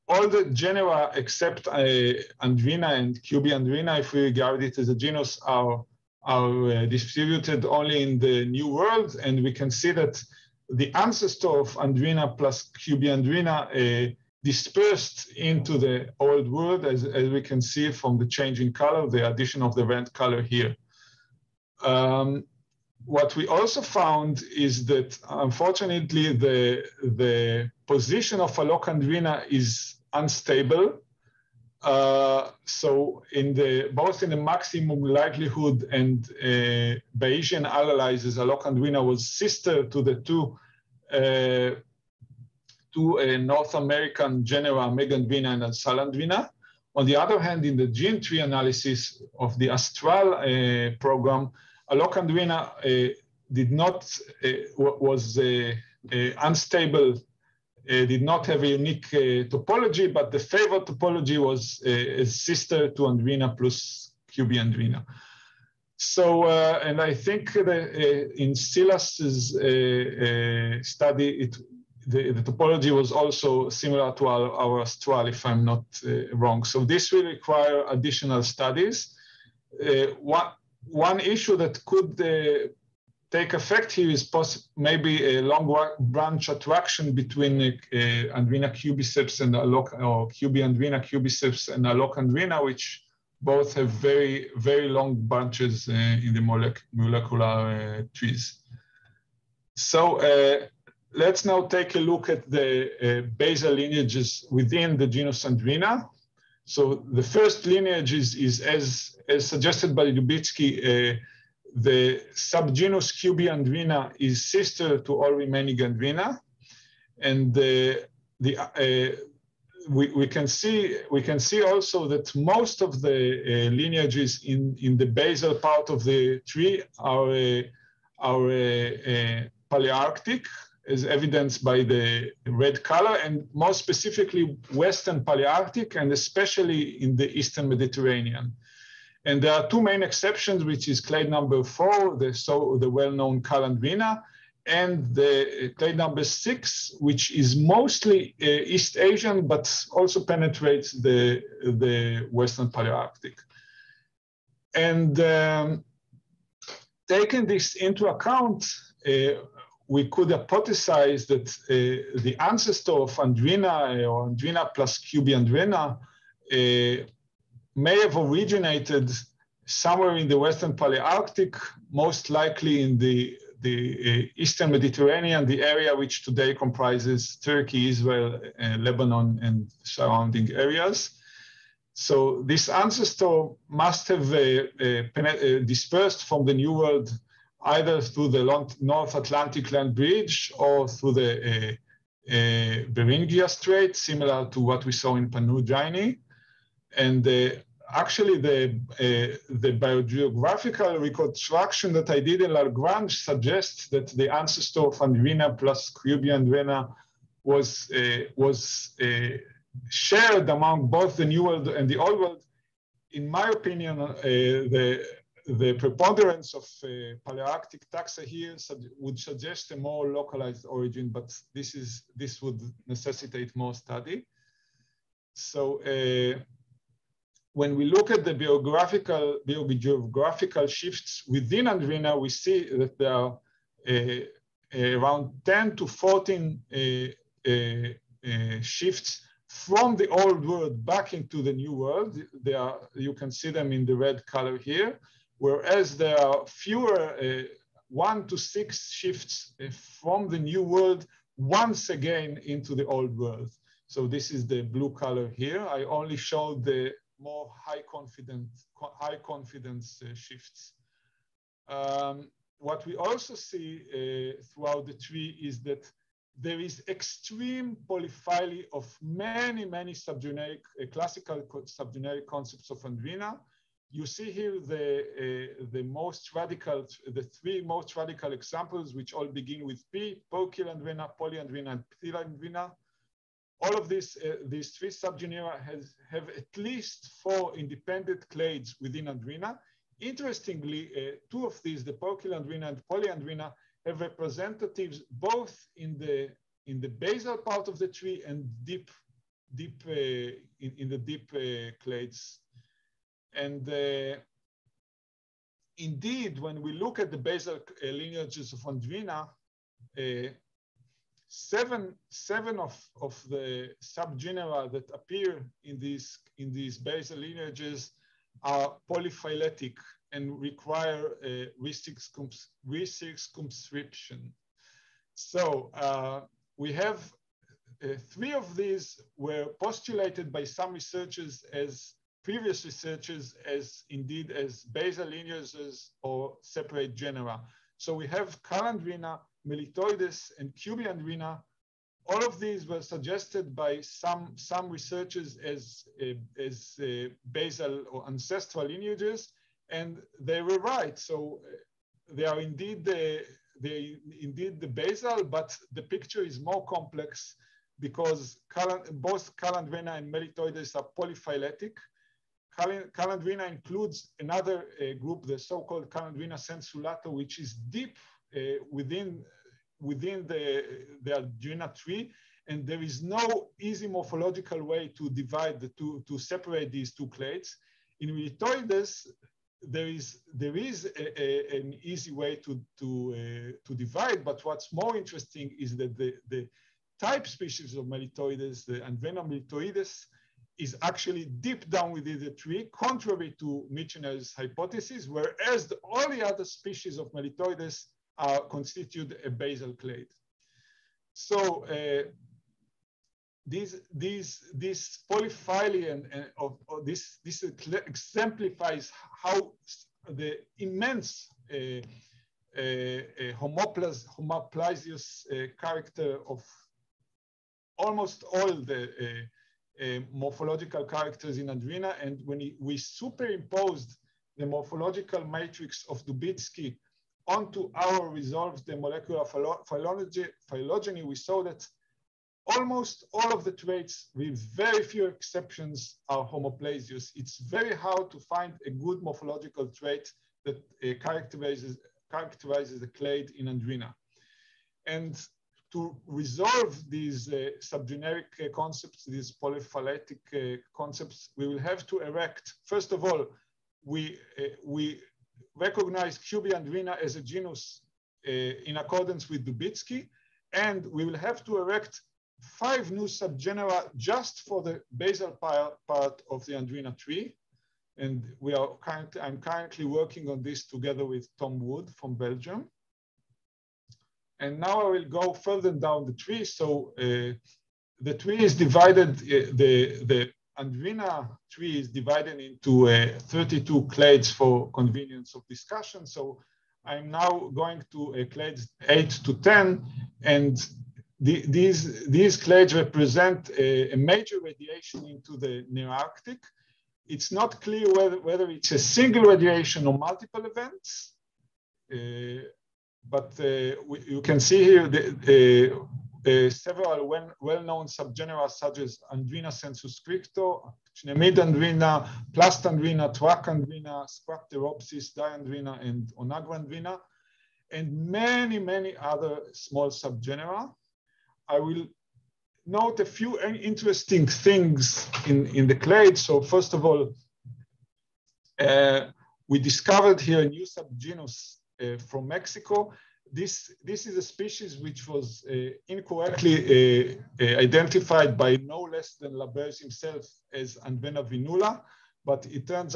All the genera except Andrena and Cubiandrena, if we regard it as a genus, are distributed only in the New World, and we can see that the ancestor of Andrena plus Cubiandrena dispersed into the Old World, as we can see from the change in color, the addition of the red color here. What we also found is that, unfortunately, the position of Alocandrina is unstable. So both in the maximum likelihood and Bayesian analyses, Alocandrina was sister to the two North American genera Megandrina and Salandrina. On the other hand, in the gene tree analysis of the Astral program, Alocandrina was unstable, did not have a unique topology, but the favored topology was a sister to Andrena plus Cubiandrena. So, and I think that in Silas's study, the topology was also similar to our Astral, if I'm not wrong. So this will require additional studies. One issue that could take effect here is maybe a long branch attraction between Andrena cubiceps and or Cubiandrena cubiceps and Alocandrena, which both have very, very long branches in the molecular trees. So let's now take a look at the basal lineages within the genus Andrena. So the first lineage is as suggested by Lubitsky, the subgenus Cubiandrena is sister to all remaining Andrena, and we can see also that most of the lineages in the basal part of the tree are Palearctic, as evidenced by the red color, and more specifically Western Palearctic, and especially in the Eastern Mediterranean. And there are two main exceptions, which is clade number 4, the well-known Calandrina, and the clade number 6, which is mostly East Asian, but also penetrates the Western Palearctic. And taking this into account, we could hypothesize that the ancestor of Andrena or Andrena plus Cubiandrena may have originated somewhere in the Western Palearctic, most likely in the Eastern Mediterranean, the area which today comprises Turkey, Israel, Lebanon, and surrounding areas. So this ancestor must have dispersed from the New World either through the North Atlantic land bridge or through the Beringia Strait, similar to what we saw in Panurgine. And actually, the biogeographical reconstruction that I did in Lagrange suggests that the ancestor of Andrena plus Cubiandrena was shared among both the New World and the Old World. In my opinion, the preponderance of Palearctic taxa here would suggest a more localized origin, but this would necessitate more study. So when we look at the biogeographical shifts within Andrena, we see that there are around 10 to 14 shifts from the old world back into the new world. They are, you can see them in the red color here, whereas there are fewer 1 to 6 shifts from the new world once again into the old world. So this is the blue color here. I only showed the more high confidence shifts. What we also see throughout the tree is that there is extreme polyphyly of many subgeneric, classical subgeneric concepts of Andrena. You see here the most radical, the 3 most radical examples, which all begin with P: Poecil-Andrena, Polyandrena, and Pthyl-Andrena. All of these 3 subgenera have at least 4 independent clades within Andrena. Interestingly, 2 of these, the Poecil-Andrena and Polyandrena, have representatives both in the basal part of the tree and in the deep clades. And indeed, when we look at the basal lineages of Andrena, 7 of the subgenera that appear in these basal lineages are polyphyletic and require recircumscription. So we have 3 of these were postulated by some researchers as previous researchers as indeed as basal lineages or separate genera. So we have Calandrena, Melitoides, and Cubiandrena. All of these were suggested by some researchers as basal or ancestral lineages, and they were right. So they are indeed the basal, but the picture is more complex because both Calandrena and Melitoides are polyphyletic. Calandrena includes another group, the so-called Calandrena sensulata, which is deep within the Andrena tree, and there is no easy morphological way to divide the two, to separate these 2 clades. In Melitoides, there is an easy way to divide, but what's more interesting is that the type species of Melitoides, the Andrena melitoides, is actually deep down within the tree, contrary to Michener's hypothesis, whereas all the other species of Melitoides constitute a basal clade. So this polyphyly and this exemplifies how the immense homoplasious character of almost all the morphological characters in Andrena. And when we superimposed the morphological matrix of BeeBST onto our resolved molecular phylogeny, we saw that almost all of the traits, with very few exceptions, are homoplasious. It's very hard to find a good morphological trait that characterizes the clade in Andrena. And to resolve these subgeneric concepts, these polyphyletic concepts, we will have to erect, first of all, we recognize Cubiandrena as a genus in accordance with BeeBST, and we will have to erect 5 new subgenera just for the basal part of the Andrena tree. And I'm currently working on this together with Tom Wood from Belgium. And now I will go further down the tree. So the tree is divided, the Andrena tree is divided into 32 clades for convenience of discussion. So I'm now going to clades 8 to 10, and these clades represent a major radiation into the Nearctic. It's not clear whether it's a single radiation or multiple events, but you can see here several well-known subgenera such as Andrena sensuscripto, Cnemidandrena, Plastandrena, Tracandrena, Scrapteropsis, Diandrena, and Onagrandrena, and many other small subgenera. I will note a few interesting things in the clade. So first of all, we discovered here a new subgenus from Mexico. this is a species which was incorrectly identified by no less than Laberge himself as Andrena vinula. But it turned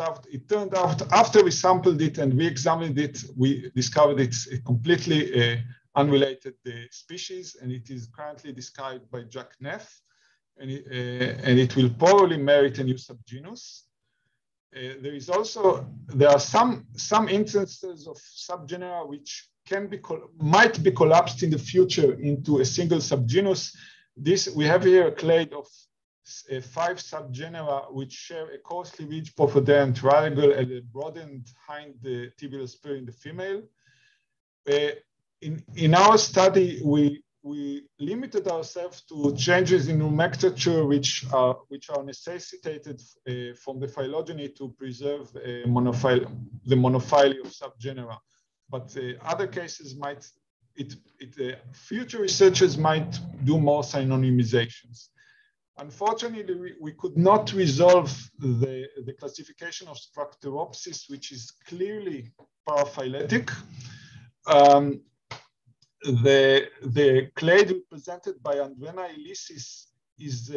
out after we sampled it and we examined it, we discovered it's a completely unrelated species, and it is currently described by Jack Neff, and it will probably merit a new subgenus. There are some instances of subgenera which might be collapsed in the future into a single subgenus. We have here a clade of 5 subgenera which share a coarsely ridged porphyrdent radigal and a broadened hind tibial spur in the female. In our study, we limited ourselves to changes in nomenclature which are necessitated from the phylogeny to preserve the monophyly of subgenera. But other cases future researchers might do more synonymizations. Unfortunately, we could not resolve the classification of Structuropsis, which is clearly paraphyletic. The clade represented by Andrena illicis is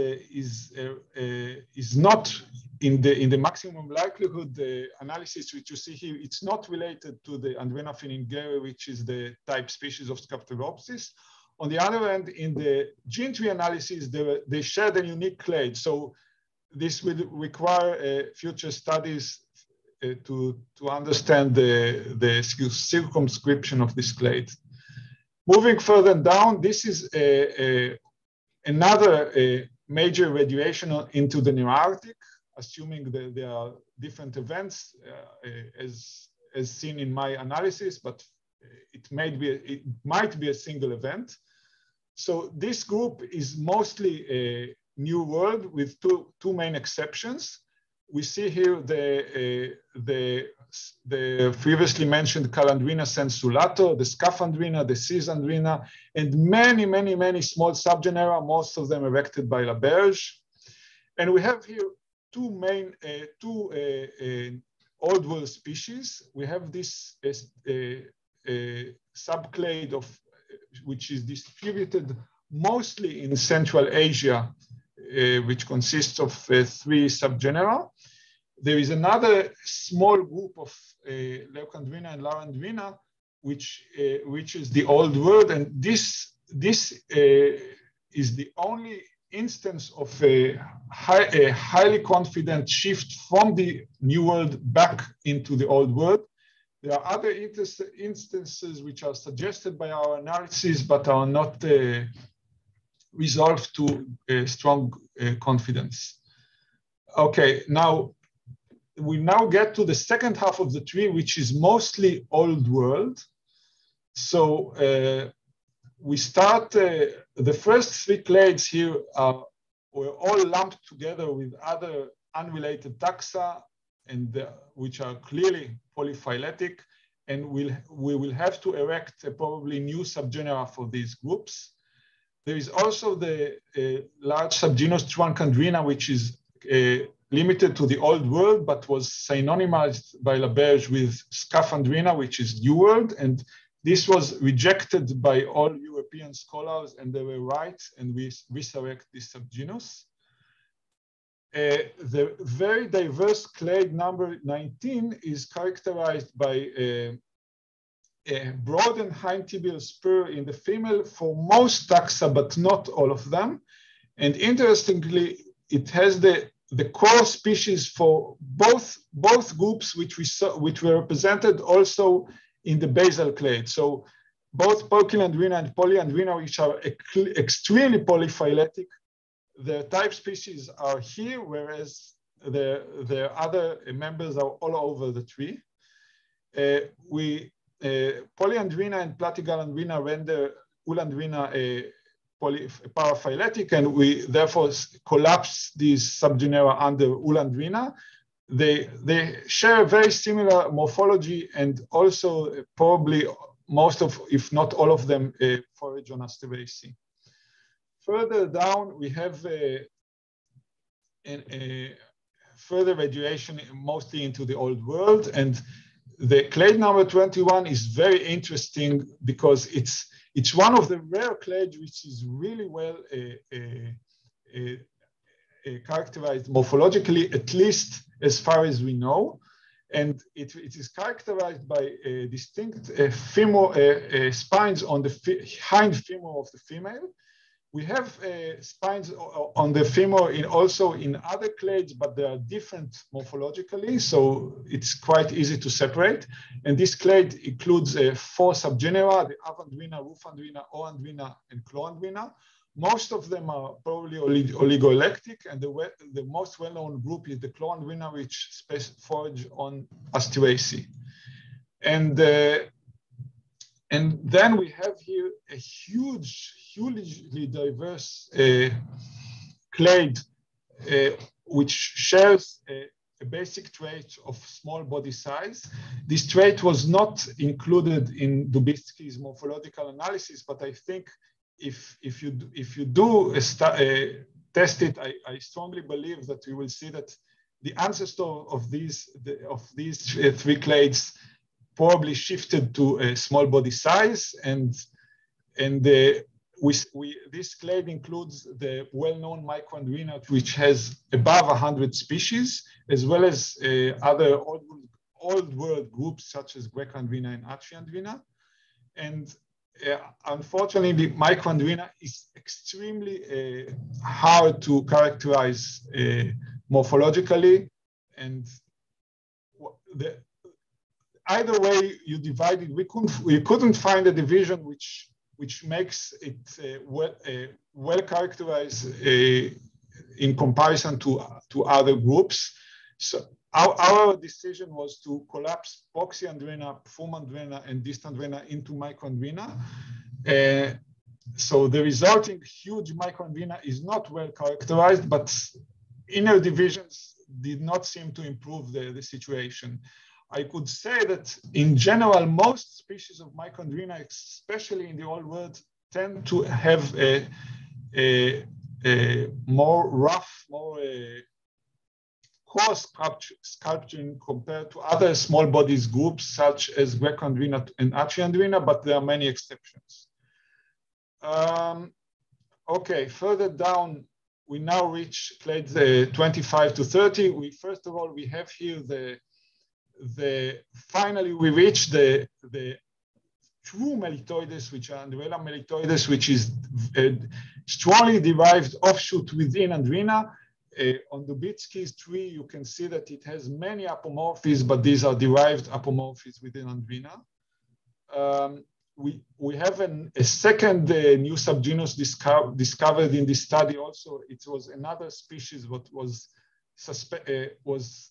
not in the maximum likelihood analysis which you see here. It's not related to the Andrena finingeri, which is the type species of Structuropsis. On the other hand, in the gene tree analysis, they shared a unique clade. So this will require future studies to understand the circumscription of this clade. Moving further down, this is another major radiation into the Nearctic, assuming that there are different events as seen in my analysis, but it might be a single event. So this group is mostly a New World with two main exceptions. We see here the previously mentioned Calandrina sensulato, the Scaphandrina, the Cisandrina, and many small subgenera, most of them erected by Laberge. And we have here two main, Old World species. We have this subclade which is distributed mostly in Central Asia, which consists of 3 subgenera. There is another small group of Leucandrina and Larandrina, which is the Old World, and this is the only instance of a highly confident shift from the New World back into the Old World. There are other instances which are suggested by our analysis, but are not resolved to strong confidence. Okay, we now get to the second half of the tree, which is mostly Old World. So we start, the first 3 clades here were all lumped together with other unrelated taxa, and which are clearly polyphyletic, and we will have to erect probably new subgenera for these groups. There is also the large subgenus Truancandrina, which is limited to the Old World, but was synonymized by Laberge with Scaphandrina, which is New World, and this was rejected by all European scholars, and they were right, and we resurrect this subgenus. The very diverse clade number 19 is characterized by a broadened hind tibial spur in the female for most taxa, but not all of them. And interestingly, it has the core species for both groups, which were represented also in the basal clade. So both Poikilandrina and Polyandrina, which are extremely polyphyletic, the type species are here, whereas the other members are all over the tree. Polyandrina and Platygalandrina render Ulandrina paraphyletic, and we therefore collapse these subgenera under Ulandrina. They share a very similar morphology, and also probably most of, if not all of them, forage on Asteraceae. Further down, we have further radiation mostly into the Old World, and the clade number 21 is very interesting because it's one of the rare clades which is really well characterized morphologically, at least as far as we know. And it is characterized by distinct spines on the hind femur of the female. We have spines on the femur also in other clades, but they are different morphologically, so it's quite easy to separate. And this clade includes 4 subgenera: the Avandrina, Rufandrina, Oandrina, and Cloandrina. Most of them are probably oligoelectric, and the most well-known group is the Cloandrina, which forage on Asteraceae. And then we have here a hugely diverse clade, which shares a basic trait of small body size. This trait was not included in BeeBST's morphological analysis, but I think if you do test it, I strongly believe that you will see that the ancestor of these 3 clades probably shifted to a small body size, and this clade includes the well-known Microandrina, which has above 100 species, as well as other old world groups such as Grecoandrina and Atriandrina. And unfortunately, the Microandrina is extremely hard to characterize morphologically, and either way you divide it, we couldn't find a division which makes it well characterized in comparison to other groups. So our decision was to collapse Poxyandrina, Fumandrina, and Distandrina into Microandrina. So the resulting huge Microandrina is not well characterized, but inner divisions did not seem to improve the situation. I could say that in general, most species of Microandrina, especially in the old world, tend to have a more rough, more coarse sculpturing compared to other small bodies groups such as Grecoandrina and Atriandrina, but there are many exceptions. Okay, further down, we now reach clades 25 to 30. First of all, we have here finally we reach the true Melitoides, which are Andrella melitoides, which is a strongly derived offshoot within Andrina. On the BeeBST tree, you can see that it has many apomorphies, but these are derived apomorphies within Andrina. We have a second new subgenus discovered in this study also. It was another species that was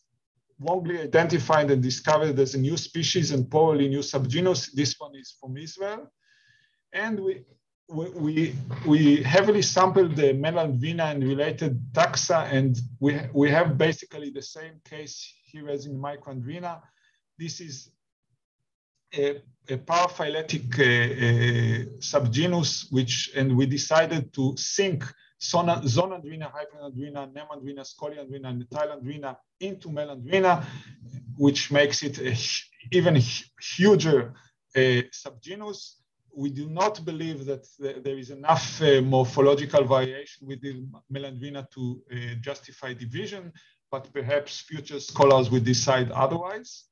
wrongly identified and discovered as a new species and probably new subgenus. This one is from Israel. And we heavily sampled the Melandrina and related taxa, and we have basically the same case here as in Microandrina. This is a paraphyletic subgenus, and we decided to sync Zonandrina, Hyperandrina, Nemandrina, Scoliandrina, and Tylandrina into Melandrina, which makes it even huger subgenus. We do not believe that there is enough morphological variation within Melandrina to justify division, but perhaps future scholars will decide otherwise.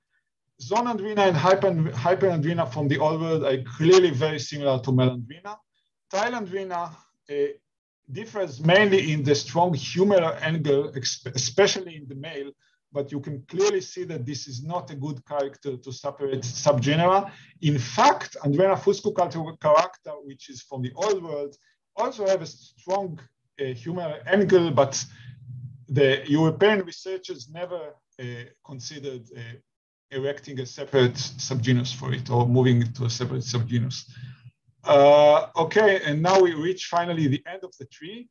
Zonandrina and Hyperandrina from the old world are clearly very similar to Melandrina. Tylandrina differs mainly in the strong humeral angle, especially in the male, but you can clearly see that this is not a good character to separate subgenera. In fact, Andrena fuscoculata, which is from the old world, also have a strong humeral angle, but the European researchers never considered erecting a separate subgenus for it or moving it to a separate subgenus. Okay, and now we reach finally the end of the tree,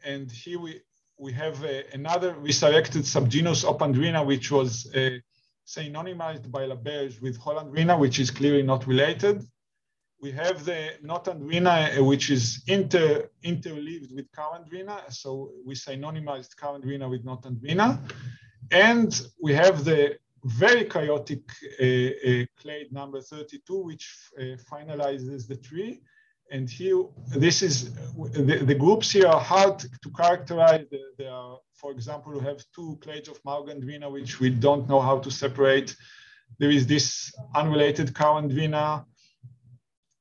and here we have another resurrected subgenus, Opandrina, which was synonymized by Laberge with Hollandrina, which is clearly not related. We have the Notandrina, which is interleaved with Carandrina, so we synonymized Carandrina with Notandrina. And we have the very chaotic clade number 32, which finalizes the tree. And here, this is the groups here are hard to characterize. There are, for example, we have two clades of Margandrina, which we don't know how to separate. There is this unrelated Carandrina,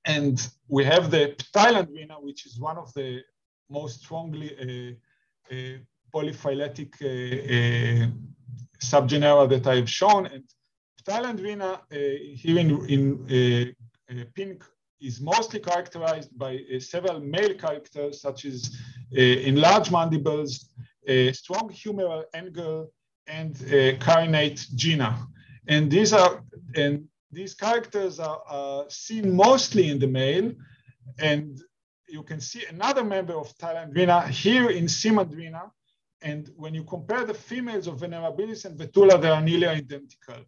and we have the Ptylandrina, which is one of the most strongly polyphyletic subgenera that I've shown. And Ptylandrina here in pink is mostly characterized by several male characters, such as enlarged mandibles, strong humeral angle, and carinate gena. And these characters are seen mostly in the male. And you can see another member of Ptylandrina here in Simandrina. And when you compare the females of Venerabilis and Vetula, they are nearly identical.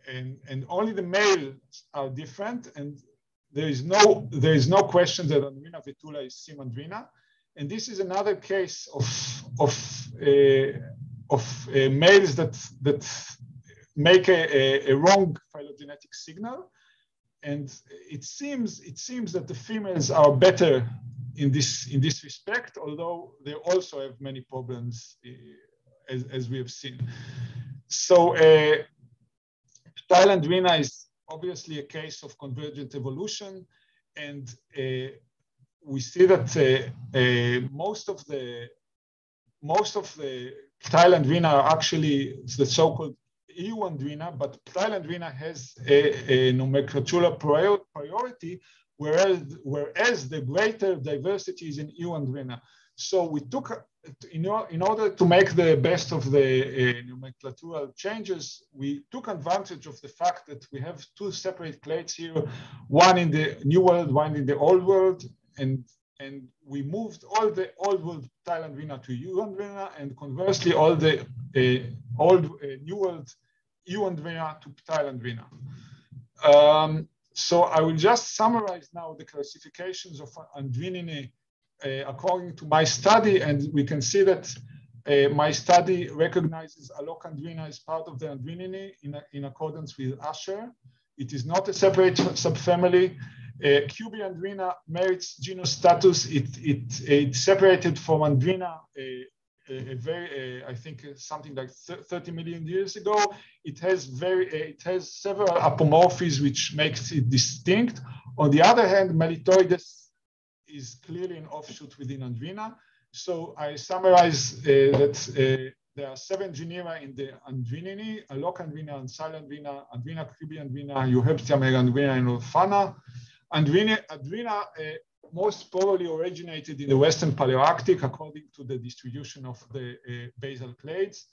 And only the males are different. And there is no question that Andrina vetula is Simandrina. And this is another case of males that make a wrong phylogenetic signal. And it seems that the females are better in this respect, although they also have many problems, as we have seen. So Ptylandrina is obviously a case of convergent evolution, and we see that most of the Ptylandrina are actually the so-called EU-Andrina, but Ptylandrina has a nomenclatural priority, whereas the greater diversity is in EU-Andrina. So we took, in order to make the best of the nomenclatural changes, we took advantage of the fact that we have two separate clades here, one in the New World, one in the Old World, and we moved all the Old World Ptylandrina to EU-Andrina, and conversely, all the New World EU-Andrina to Ptylandrina. So I will just summarize now the classifications of Andrinae according to my study, and we can see that my study recognizes Allocandrina as part of the Andrinae in accordance with Asher. It is not a separate subfamily. Cubiandrina merits genus status. It separated from Andrina I think something like 30 million years ago. It has several apomorphies which makes it distinct. On the other hand, Melitoides is clearly an offshoot within Andrina. So I summarize that there are 7 genera in the Andrinae: Allocandrina, Ancylandrina, Andrina cubiandrina, Euheptia megandrina, and Orfana. Andrina most probably originated in the Western Palearctic according to the distribution of the basal clades.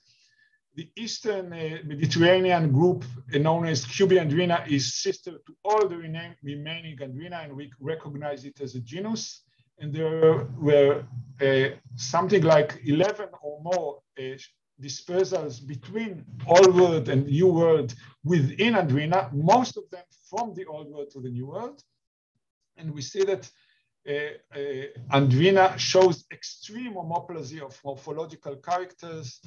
The Eastern Mediterranean group known as Cubiandrina is sister to all the remaining Andrina, and we recognize it as a genus. And there were something like 11 or more dispersals between Old World and New World within Andrina, most of them from the Old World to the New World. And we see that Andrina shows extreme homoplasy of morphological characters,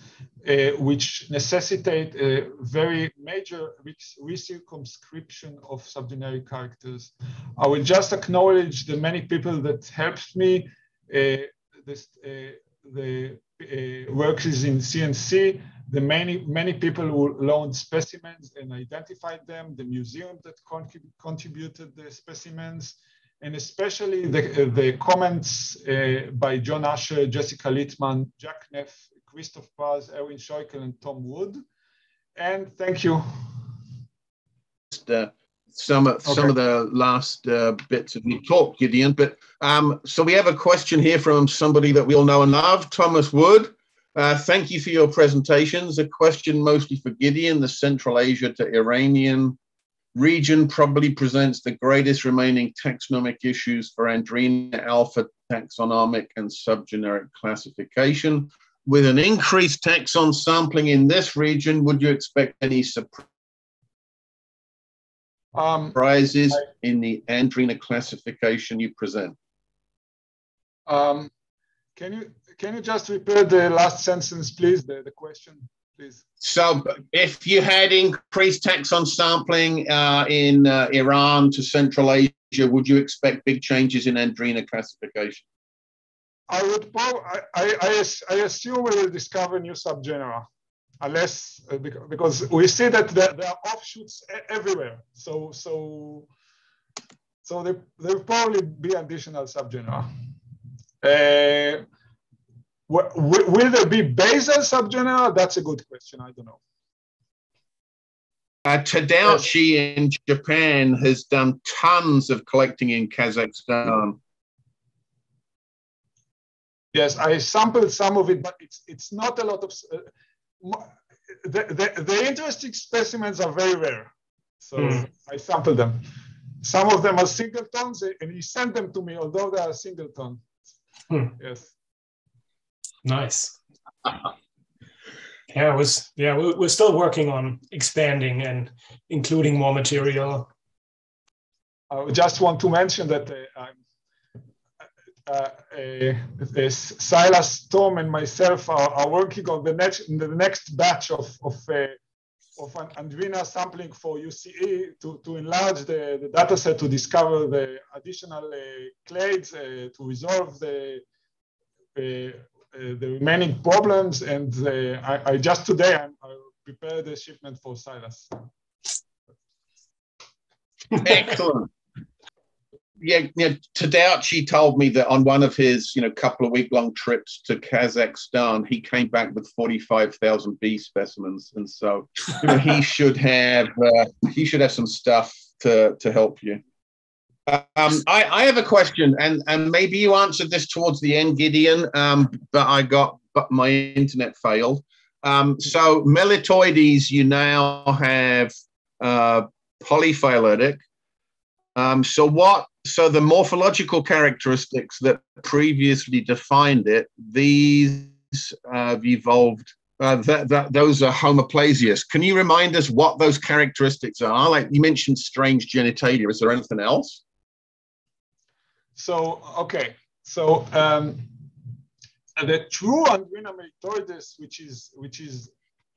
which necessitate a very major recircumscription of subgeneric characters. I will just acknowledge the many people that helped me. The work is in CNC. The many people who loaned specimens and identified them, the museum that contributed the specimens, and especially the comments by John Asher, Jessica Littman, Jack Neff, Christoph Paz, Erwin Scheukel, and Tom Wood. And thank you. Some of the last bits of your talk, Gideon. But so we have a question here from somebody that we all know and love, Thomas Wood. Thank you for your presentations. A question mostly for Gideon. The Central Asia to Iranian region probably presents the greatest remaining taxonomic issues for Andrina alpha taxonomic and subgeneric classification. With an increased taxon sampling in this region, would you expect any surprises in the Andrina classification you present? Can you just repeat the last sentence, please, the question? please. So if you had increased taxon sampling in Iran to Central Asia, would you expect big changes in Andrena classification? I would I assume we will discover new subgenera, unless because we see that there are offshoots everywhere. So there will probably be additional subgenera. Will there be basal subgenera? That's a good question. I don't know. Tadauchi in Japan has done tons of collecting in Kazakhstan. Yes, I sampled some of it, but it's not a lot of. The interesting specimens are very rare, so I sampled them. Some of them are singletons, and he sent them to me, although they are singleton. Yes. Nice. Yeah, we're still working on expanding and including more material. I just want to mention that Silas, Tom, and myself are working on the next batch of an Andrena sampling for UCE to enlarge the data set to discover the additional clades to resolve the remaining problems. And I just today I prepared the shipment for Silas. Excellent. Yeah, Tadauchi told me that on one of his, couple of week-long trips to Kazakhstan, he came back with 45,000 bee specimens, and so he should have some stuff to help you. I have a question, and maybe you answered this towards the end, Gideon, but my internet failed. So Melitoides, you now have polyphyletic. So the morphological characteristics that previously defined it, these have evolved. Those are homoplasias. Can you remind us what those characteristics are? Like you mentioned, strange genitalia. Is there anything else? So the true Andrena melitoides, which is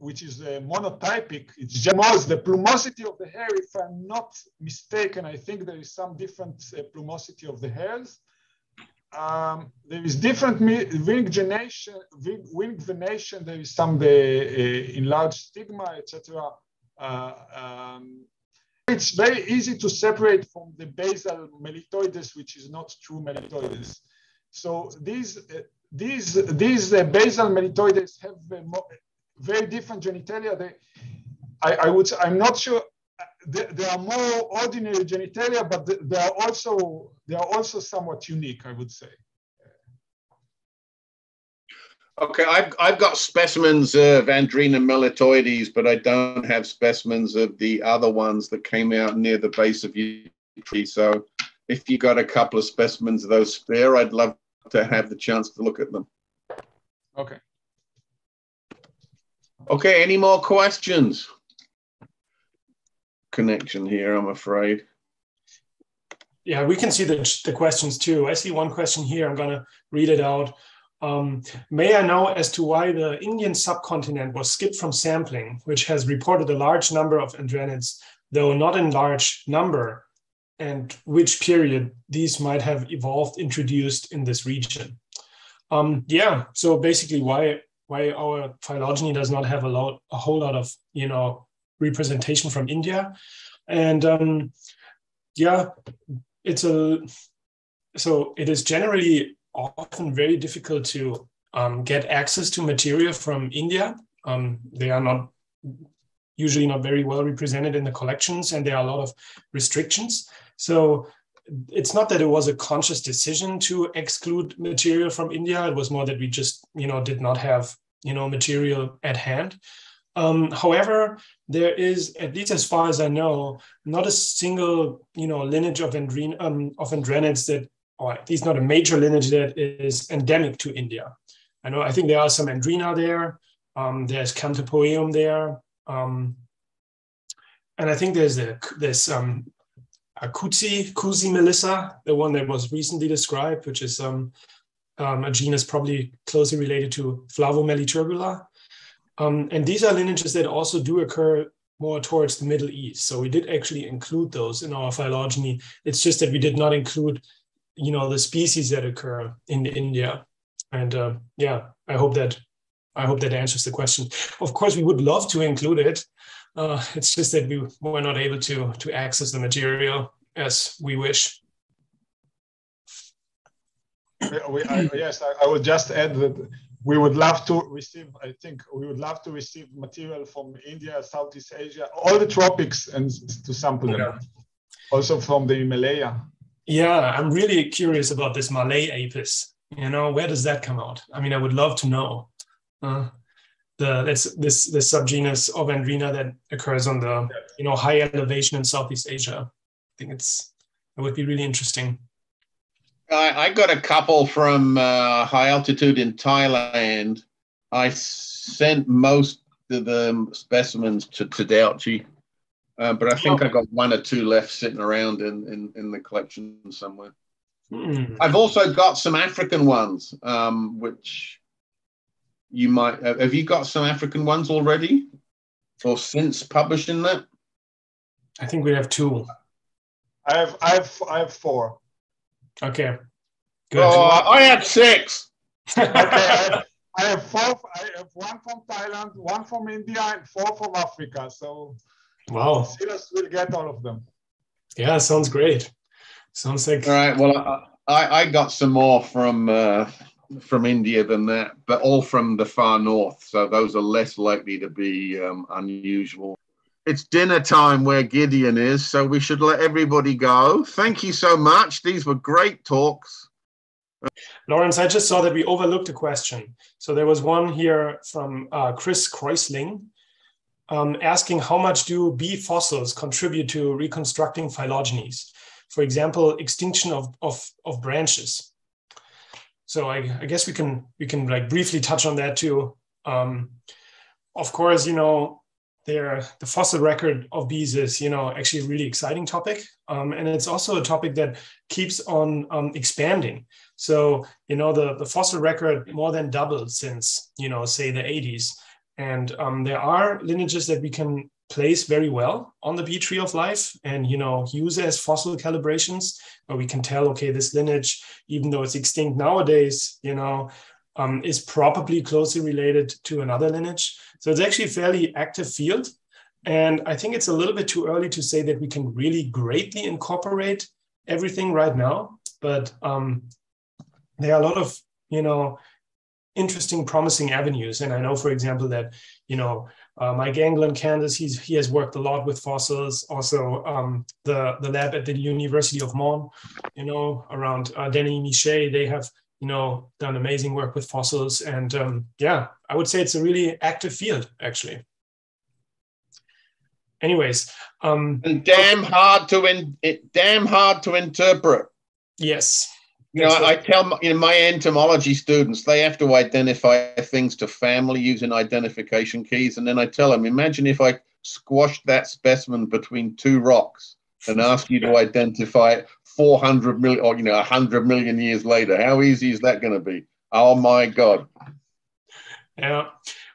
monotypic, it's just the plumosity of the hair. If I'm not mistaken, I think there is some different plumosity of the hairs. There is different wing venation. There is some enlarged stigma, etc. It's very easy to separate from the basal melitoides, which is not true melitoides. So these basal melitoides have very different genitalia. I'm not sure. They are more ordinary genitalia, but they are also somewhat unique, I would say. Okay, I've got specimens of Andrena melitoides, but I don't have specimens of the other ones that came out near the base of your tree. So if you got a couple of specimens of those spare, I'd love to have the chance to look at them. Okay. Okay, any more questions? Connection here, I'm afraid. Yeah, we can see the questions too. I see one question here. I'm going to read it out. May I know as to why the Indian subcontinent was skipped from sampling, which has reported a large number of Andrenids, though not in large number, and which period these might have evolved introduced in this region? Yeah, so basically why our phylogeny does not have a whole lot of representation from India, and yeah, so it is generally often very difficult to get access to material from India. They are usually not very well represented in the collections, and there are a lot of restrictions. So it's not that it was a conscious decision to exclude material from India. It was more that we just, did not have, material at hand. However, there is, at least as far as I know, not a single, lineage of Andrenids that, or at least not a major lineage that is endemic to India. I think there are some Andrena there. There's Cantopoeum there. And I think there's a Kuzi melissa, the one that was recently described, which is a genus probably closely related to Flavomeli turbula. And these are lineages that also do occur more towards the Middle East. So we did actually include those in our phylogeny. It's just that we did not include, the species that occur in India. And yeah, I hope that answers the question. Of course, we would love to include it. It's just that we were not able to access the material as we wish. Yes, I would just add that we would love to receive, I think we would love to receive material from India, Southeast Asia, all the tropics, and to sample them. Also from the Himalaya. Yeah, I'm really curious about this Malay apis. Where does that come out? I mean, I would love to know. This subgenus of Andrenidae that occurs on the high elevation in Southeast Asia. I think it would be really interesting. I got a couple from high altitude in Thailand. I sent most of the specimens to Tadauchi, but I think I got one or two left sitting around in the collection somewhere. I've also got some African ones, which you might have. You got some African ones already, or since publishing that? I think we have two. I have four. Okay. Good. Oh, I have six. Okay, I have four. I have one from Thailand, one from India, and four from Africa. So, wow, Silas will get all of them. Yeah, sounds great. Sounds like. All right. Well, I got some more from India than that, but all from the far north. So those are less likely to be unusual. It's dinner time where Gideon is, so we should let everybody go. Thank you so much. These were great talks. Lawrence, I just saw that we overlooked a question. So there was one here from Chris Kreusling asking how much do bee fossils contribute to reconstructing phylogenies? For example, extinction of branches. So I guess we can like briefly touch on that too. Of course, the fossil record of bees is, actually a really exciting topic. And it's also a topic that keeps on expanding. So, the fossil record more than doubled since, say the 80s. And there are lineages that we can place very well on the bee tree of life and, use as fossil calibrations where we can tell, okay, this lineage, even though it's extinct nowadays, is probably closely related to another lineage. So it's actually a fairly active field. And I think it's a little bit too early to say that we can really greatly incorporate everything right now. But there are a lot of, interesting, promising avenues. And I know, for example, that, Mike Engel in Kansas, he has worked a lot with fossils. Also, the lab at the University of Mons, around Denis Miché, they have, done amazing work with fossils. And I would say it's a really active field, actually. Anyways. And damn hard to interpret. Yes. I tell my entomology students, they have to identify things to family using identification keys. And then I tell them, imagine if I squashed that specimen between two rocks and asked you to identify it 400 million or 100 million years later. How easy is that going to be? Oh my God. Yeah.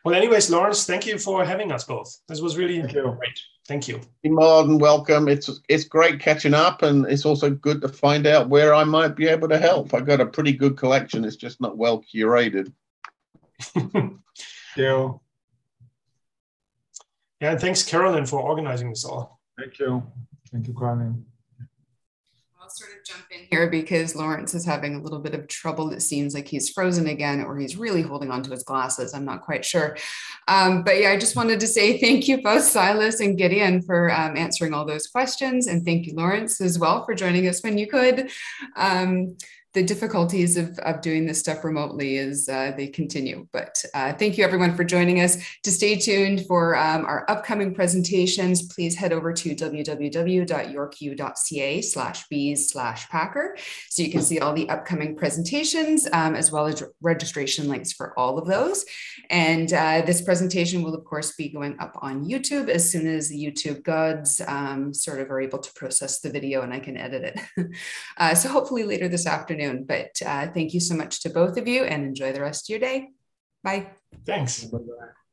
Well, anyways, Lawrence, thank you for having us both. This was really great. Thank you. You're more than welcome. It's great catching up, and it's also good to find out where I might be able to help. I got a pretty good collection. It's just not well curated. Yeah. Yeah, and thanks, Carolyn, for organizing this all. Thank you. Thank you, Carolyn. I'll sort of jump in here because Lawrence is having a little bit of trouble. It seems like he's frozen again, or he's really holding on to his glasses. I'm not quite sure. But yeah, I just wanted to say thank you both, Silas and Gideon, for answering all those questions. And thank you, Lawrence, as well, for joining us when you could. The difficulties of doing this stuff remotely is they continue. But thank you everyone for joining us. To stay tuned for our upcoming presentations, please head over to www.yorku.ca/bees/packer so you can see all the upcoming presentations as well as registration links for all of those. And this presentation will of course be going up on YouTube as soon as the YouTube gods sort of are able to process the video and I can edit it. So hopefully later this afternoon. But thank you so much to both of you and enjoy the rest of your day. Bye. Thanks. Bye-bye.